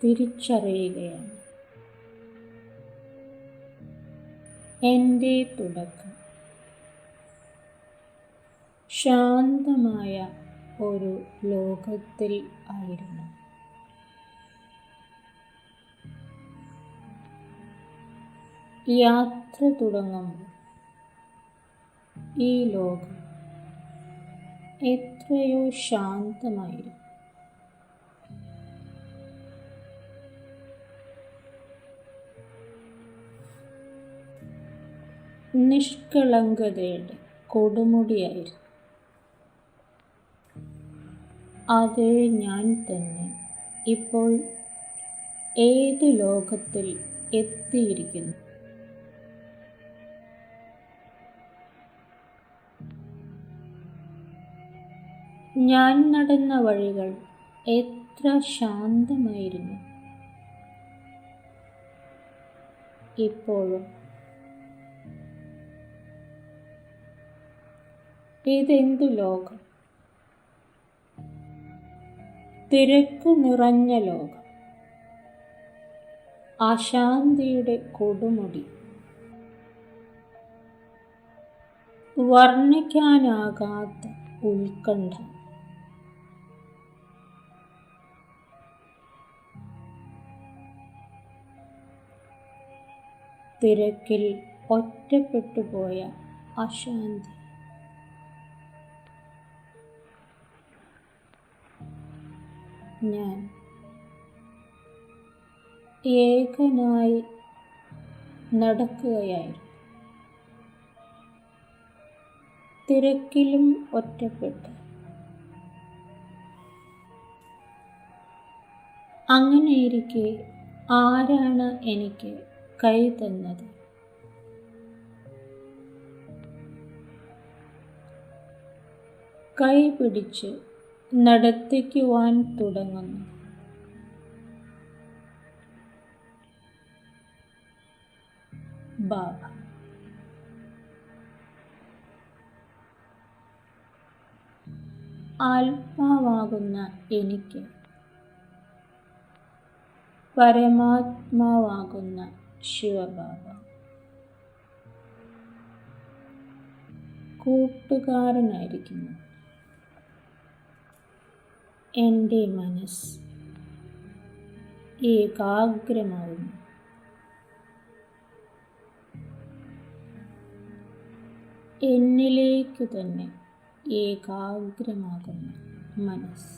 തിരിച്ചറിയുകയാണ്. എൻ്റെ തുടക്കം ശാന്തമായ ഒരു ലോകത്തിൽ ആയിരുന്നു. യാത്ര തുടങ്ങുമ്പോൾ ഈ ലോകം എത്രയോ ശാന്തമായിരുന്നു. നിഷ്കളങ്കതയുടെ കൊടുമുടിയായിരുന്നു. അതേ ഞാൻ തന്നെ ഇപ്പോൾ ഏത് ലോകത്തിൽ എത്തിയിരിക്കുന്നു. ഞാൻ നടന്ന വഴികൾ എത്ര ശാന്തമായിരുന്നു. ഇപ്പോഴും ഇതെന്തു ലോകം? തിരക്ക് നിറഞ്ഞ ലോകം, അശാന്തിയുടെ കൊടുമുടി, വർണ്ണിക്കാനാകാത്ത ഉത്കണ്ഠ. തിരക്കിൽ ഒറ്റപ്പെട്ടുപോയ അശാന്തി. ഞാൻ ഏകനായി നടക്കുകയായിരുന്നു. തിരക്കിലും ഒറ്റപ്പെട്ട്. അങ്ങനെയിരിക്കെ ആരാണ് എനിക്ക് കൈ തന്നത്? കൈ പിടിച്ച് നടത്തിക്കുവാൻ തുടങ്ങുന്നു. ബാബ. ആത്മാവാകുന്ന എനിക്ക് പരമാത്മാവാകുന്ന ശിവബാബ കൂട്ടുകാരനായിരിക്കുന്നു. എൻ്റെ മനസ്സ് ഏകാഗ്രമാവുന്നു. എന്നിലേക്കു തന്നെ ഏകാഗ്രമാകുന്ന മനസ്സ്.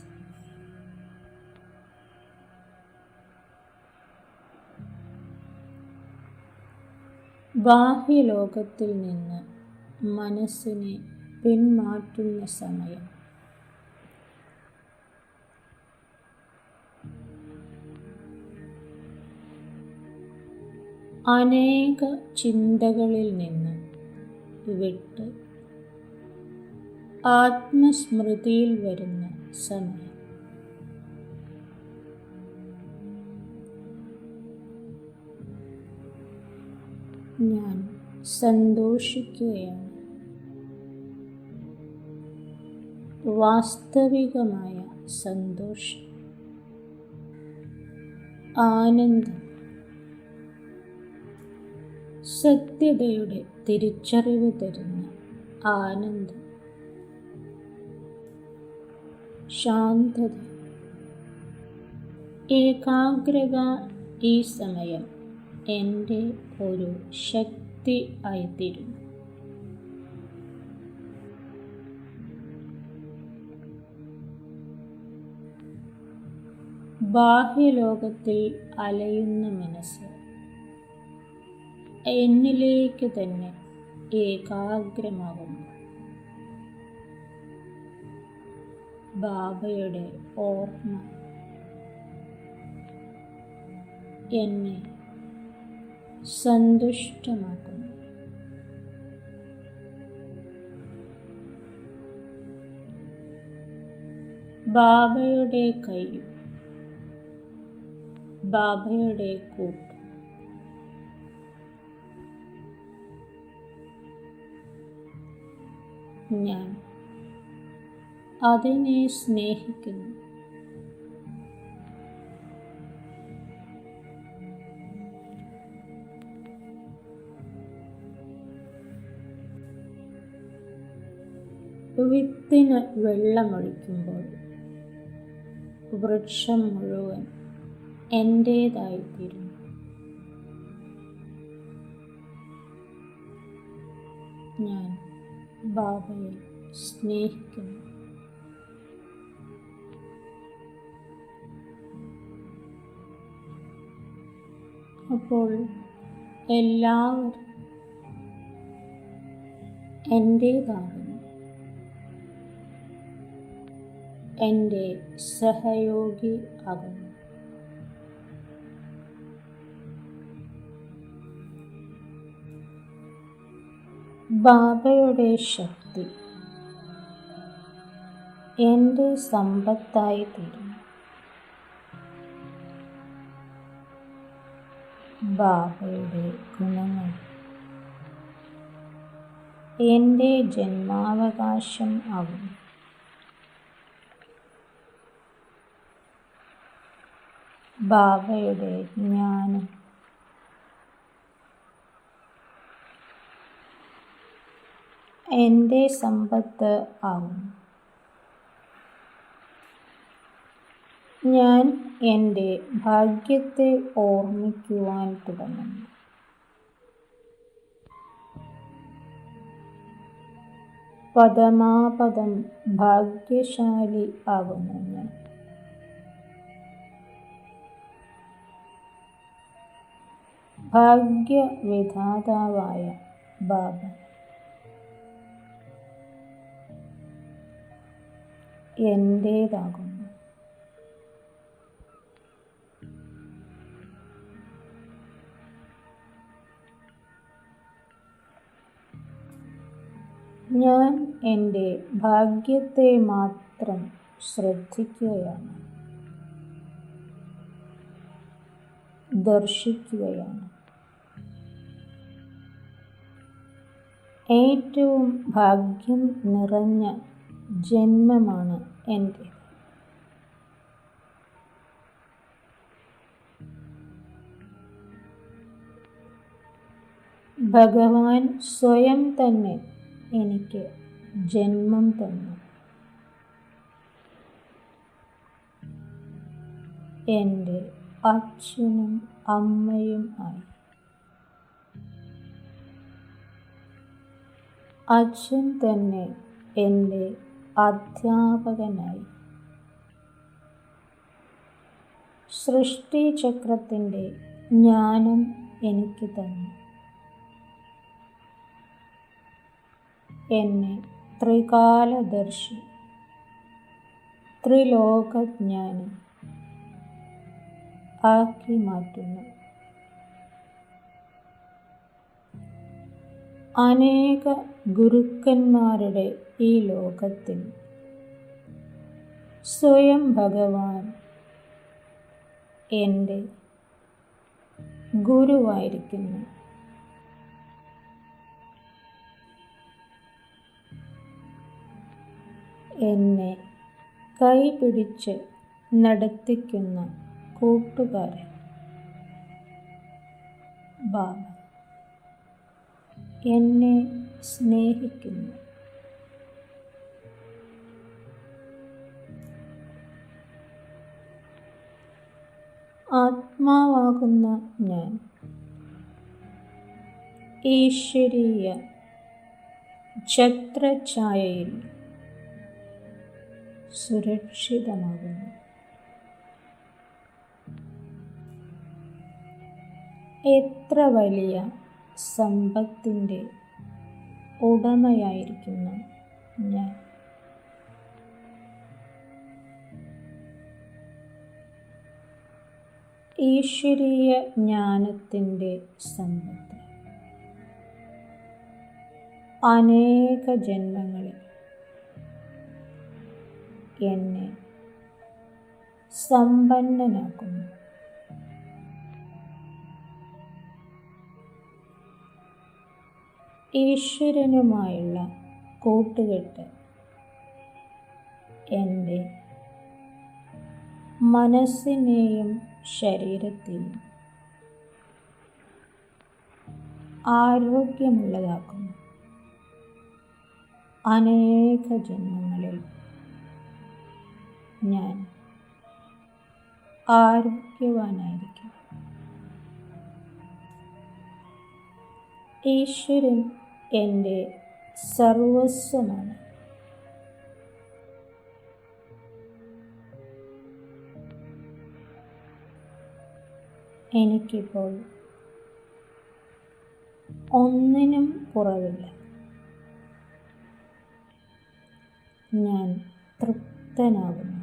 ബാഹ്യലോകത്തിൽ നിന്ന് മനസ്സിനെ പിന്മാറ്റുന്ന സമയം. അനേക ചിന്തകളിൽ നിന്ന് വിട്ട് ആത്മസ്മൃതിയിൽ വരുന്ന സമയം. ഞാൻ സന്തോഷിക്കുകയാണ്. വാസ്തവികമായ സന്തോഷം, ആനന്ദം, സത്യതയുടെ തിരിച്ചറിവ് തരുന്ന ആനന്ദം, ശാന്തത, ഏകാഗ്രത. ഈ സമയം എൻ്റെ ഒരു ശക്തി ആയിത്തീരുന്നു. ബാഹ്യലോകത്തിൽ അലയുന്ന മനസ്സ് എന്നിലേക്ക് തന്നെ ഏകാഗ്രമാകുന്നു. ബാബയുടെ ഓർമ്മ എന്നെ സന്തുഷ്ടമാക്കുന്നു. ബാബയുടെ കൈ, ബാബയുടെ കൂട്ട്. ഞാൻ അതിനെ സ്നേഹിക്കുന്നു. വിത്തിന് വെള്ളമൊഴിക്കുമ്പോൾ വൃക്ഷം മുഴുവൻ എൻ്റേതായിത്തീരുന്നു. ഞാൻ ബാബയെ സ്നേഹിക്കുന്നു. അപ്പോൾ എല്ലാവരും എൻ്റേതാകുന്നു. എൻ്റെ സഹയോഗി ആകുന്നു. ബാബയുടെ ശക്തി എൻ്റെ സമ്പത്തായി തീരുന്നു. ബാബയുടെ ഗുണങ്ങൾ എൻ്റെ ജന്മാവകാശം ആകുന്നു. ബാബയുടെ ജ്ഞാനം എൻ്റെ സമ്പത്ത് ആകുന്നു. ഞാൻ എൻ്റെ ഭാഗ്യത്തെ ഓർമ്മിക്കുവാൻ തുടങ്ങുന്നു. പദമാപദം ഭാഗ്യശാലി ആകുന്നു ഞാൻ. ഭാഗ്യവിധാതാവായ ബാബ എൻ്റേതാകുന്നു. ഞാൻ എൻ്റെ ഭാഗ്യത്തെ മാത്രം ശ്രദ്ധിക്കുകയാണ്, ദർശിക്കുകയാണ്. ഏറ്റവും ഭാഗ്യം നിറഞ്ഞ ജന്മമാണ് എൻ്റെ. ഭഗവാൻ സ്വയം തന്നെ എനിക്ക് ജന്മം തന്നു. എൻ്റെ അച്ഛനും അമ്മയും ആയി. അച്ഛൻ തന്നെ എൻ്റെ അധ്യാപകനായി. സൃഷ്ടിചക്രത്തിൻ്റെ ജ്ഞാനം എനിക്ക് തന്നു. എന്നെ ത്രികാലദർശി, ത്രിലോകജ്ഞാനി ആക്കി മാറ്റുന്നു. അനേക ഗുരുക്കന്മാരുടെ ഈ ലോകത്തിൽ സ്വയം ഭഗവാൻ എൻ്റെ ഗുരുവായിരിക്കുന്നു. എന്നെ കൈപിടിച്ച് നടത്തിക്കുന്ന കൂട്ടുകാരൻ ബാബ എന്നെ സ്നേഹിക്കുന്നു. ആത്മാവാകുന്ന ഞാൻ ഈശ്വരീയ ഛത്രഛായയിൽ സുരക്ഷിതമാകുന്നു. എത്ര വലിയ സമ്പത്തിൻ്റെ ഉടമയായിരിക്കുന്നു ഞാൻ. ഈശ്വരീയ ജ്ഞാനത്തിൻ്റെ സമ്പത്ത് അനേക ജന്മങ്ങളിൽ എന്നെ സമ്പന്നനാക്കുന്നു. ഈശ്വരനുമായുള്ള കൂട്ടുകെട്ട് എൻ്റെ മനസ്സിനെയും ശരീരത്തെയും ആരോഗ്യമുള്ളതാക്കുന്നു. അനേക ജന്മങ്ങളിൽ ഞാൻ ആരോഗ്യവാനായിരിക്കും. ഈശ്വരൻ എൻ്റെ സർവസ്വമാണ്. എനിക്കിപ്പോൾ ഒന്നിനും കുറവില്ല. ഞാൻ തൃപ്തനാകുന്നു.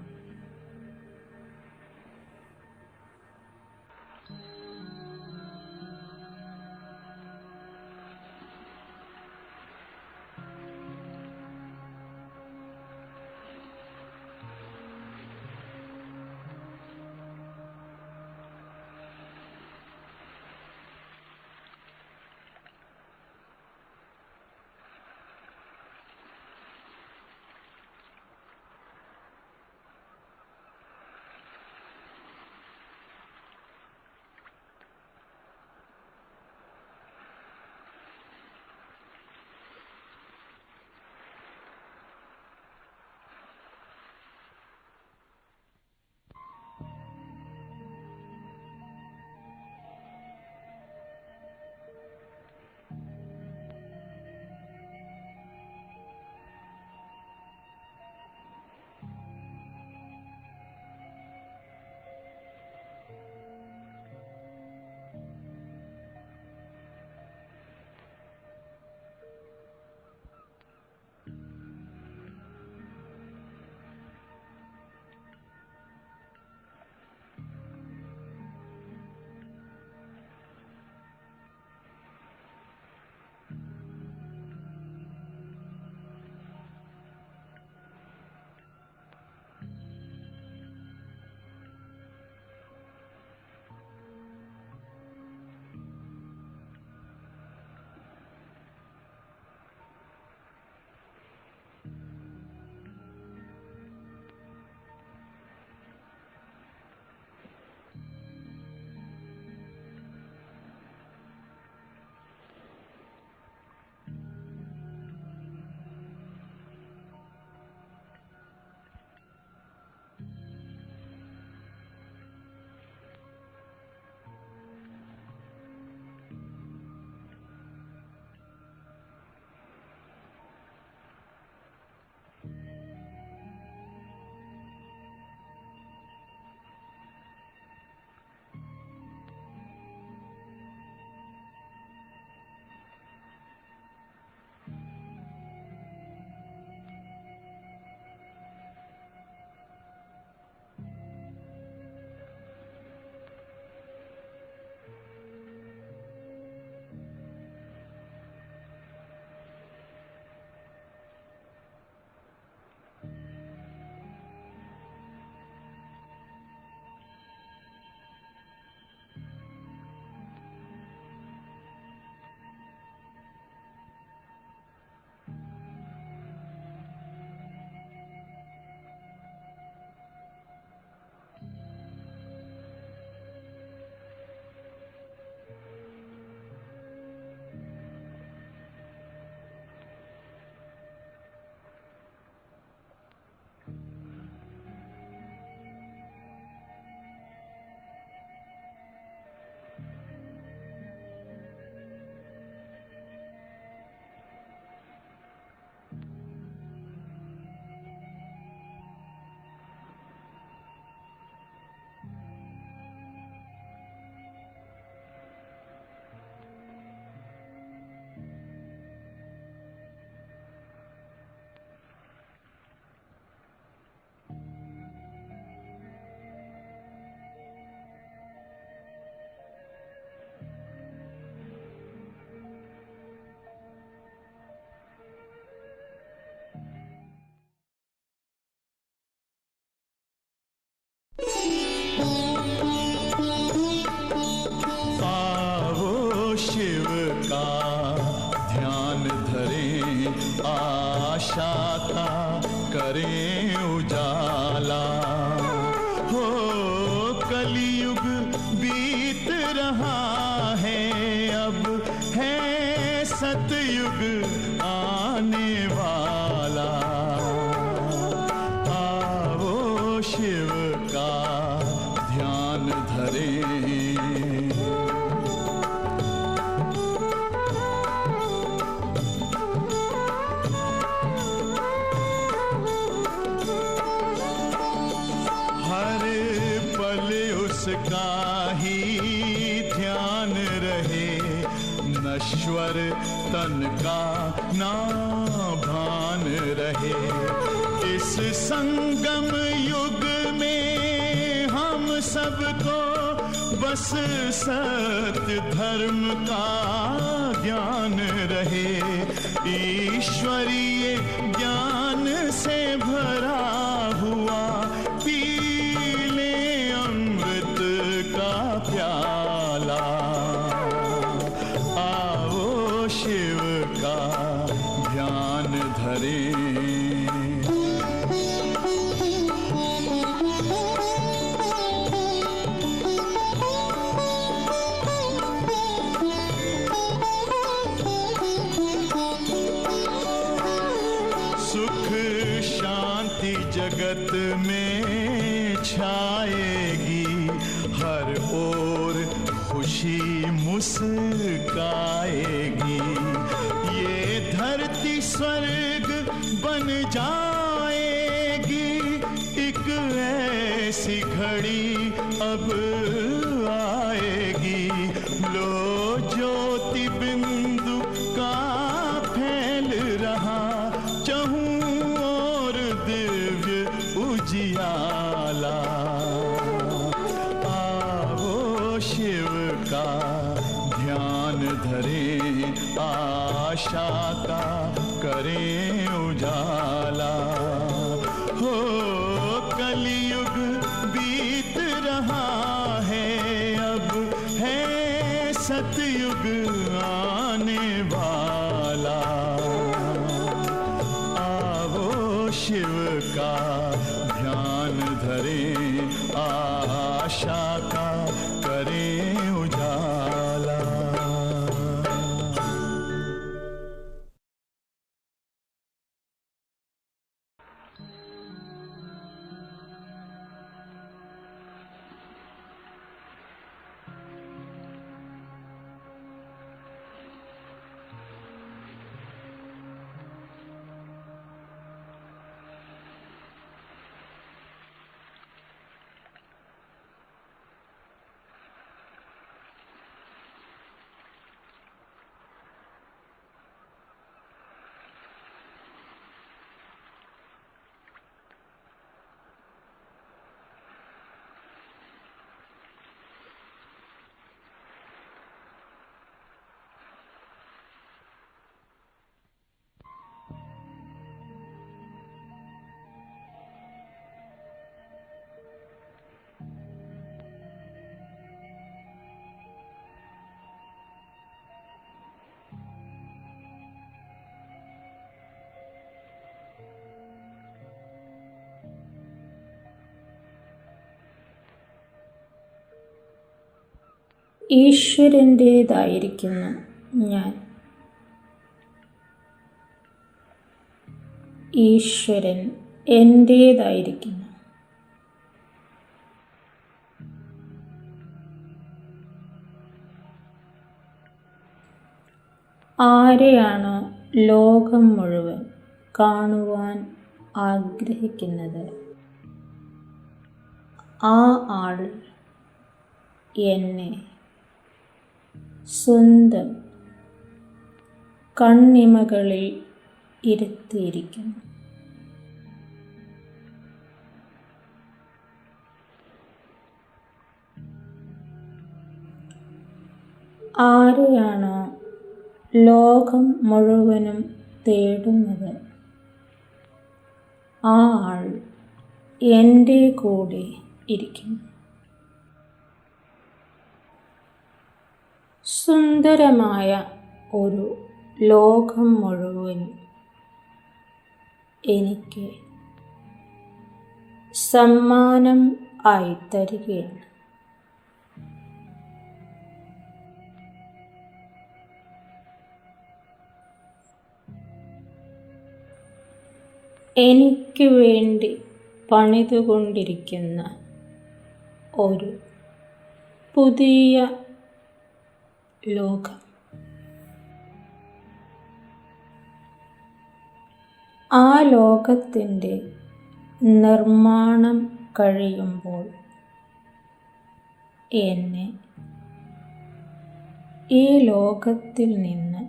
आशा का करें उजाला हो। कलयुग बीत रहा है, अब है सतयुग आने वाला। उसका ही ध्यान रहे, नश्वर तन का ना भान रहे। इस संगम युग में हम सबको बस सत्य धर्म का ज्ञान रहे, ईश्वरीय ज्ञान से भरा हुआ पी ले अमृत का प्याला। आओ शिव का ध्यान धरें। जगत में छाएगी, हर ओर खुशी मुस्काएगी। ये धरती स्वर्ग बन जाएगी, एक ऐसी घड़ी अब आएगी। लो ज्योति बिंदु का फैल रहा, उजियाला। आओ शिव का ध्यान धरें, आशा का करें उजाला। हो कलयुग बीत रहा है, अब है सतयुग आने वाला। आओ शिव का ध्यान धरें, आशा का करें उजाला। ഈശ്വരൻ്റേതായിരിക്കുന്നു ഞാൻ. ഈശ്വരൻ എൻ്റേതായിരിക്കുന്നു. ആരെയാണോ ലോകം മുഴുവൻ കാണുവാൻ ആഗ്രഹിക്കുന്നത്, ആ ആൾ എന്നെ സ്വന്തം കണ്ണിമകളിൽ ഇരുത്തിയിരിക്കുന്നു. ആരെയാണോ ലോകം മുഴുവനും തേടുന്നത്, ആ ആൾ എൻ്റെ കൂടെ ഇരിക്കുന്നു. സുന്ദരമായ ഒരു ലോകം മുഴുവൻ എനിക്ക് സമ്മാനം ആയി തരികയാണ്. എനിക്ക് വേണ്ടി പണിതുകൊണ്ടിരിക്കുന്ന ഒരു പുതിയ ലോകം. ആ ലോകത്തിൻ്റെ നിർമ്മാണം കഴിയുമ്പോൾ എന്നെ ഈ ലോകത്തിൽ നിന്ന്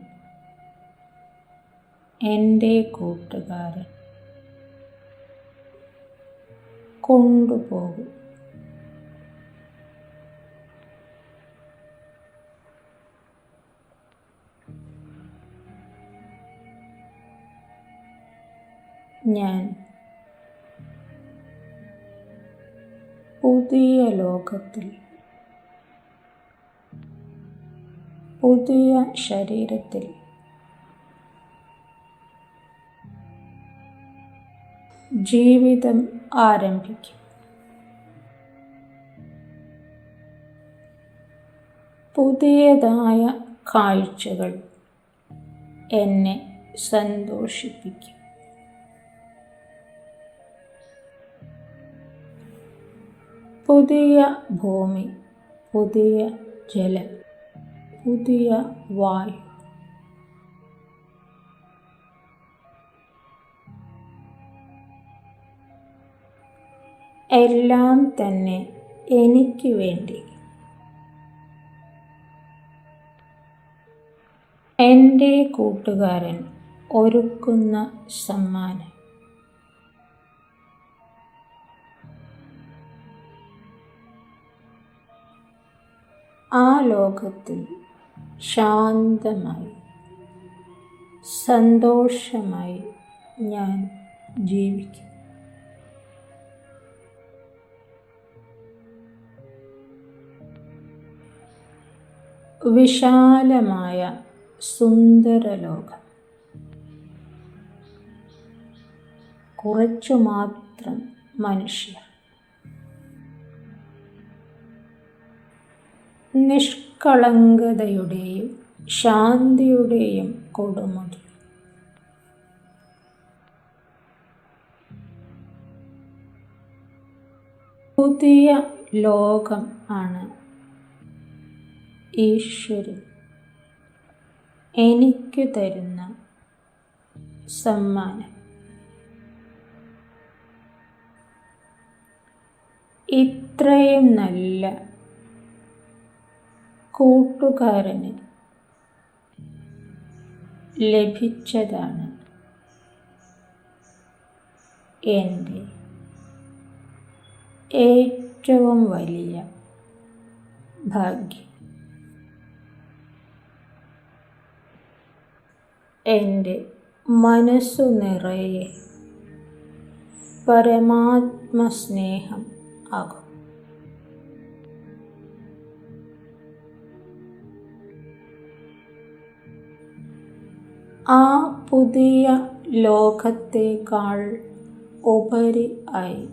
എൻ്റെ കൂട്ടുകാരൻ കൊണ്ടുപോകും. ഞാൻ പുതിയ ലോകത്തിൽ പുതിയ ശരീരത്തിൽ ജീവിതം ആരംഭിക്കും. പുതിയതായ കാഴ്ചകൾ എന്നെ സന്തോഷിപ്പിക്കും. പുതിയ ഭൂമി, പുതിയ ജലം, പുതിയ വായു, എല്ലാം തന്നെ എനിക്ക് വേണ്ടി എൻ്റെ കൂട്ടുകാരൻ ഒരുക്കുന്ന സമ്മാനം. ആ ലോകത്തിൽ ശാന്തമായി സന്തോഷമായി ഞാൻ ജീവിക്കും. വിശാലമായ സുന്ദര ലോകം, കുറച്ചു മാത്രം മനുഷ്യർ, നിഷ്കളങ്കതയുടെയും ശാന്തിയുടെയും കൊടുമുടി. പുതിയ ലോകം ആണ് ഈശ്വരൻ എനിക്ക് തരുന്ന സമ്മാനം. ഇത്രയും നല്ല കൂട്ടുകാരന് ലഭിച്ചതാണ് എൻ്റെ ഏറ്റവും വലിയ ഭാഗ്യം. എൻ്റെ മനസ്സു നിറയെ പരമാത്മസ്നേഹം ആകും. ആ പുതിയ ലോകത്തേക്കാൾ ഉപരി ആയി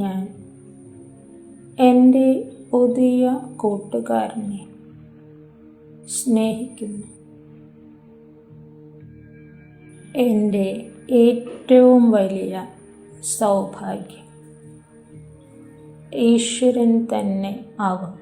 ഞാൻ എൻ്റെ പുതിയ കൂട്ടുകാരനെ സ്നേഹിക്കുന്നു. എൻ്റെ ഏറ്റവും വലിയ സൗഭാഗ്യം ഈശ്വരൻ തന്നെ ആകുന്നു.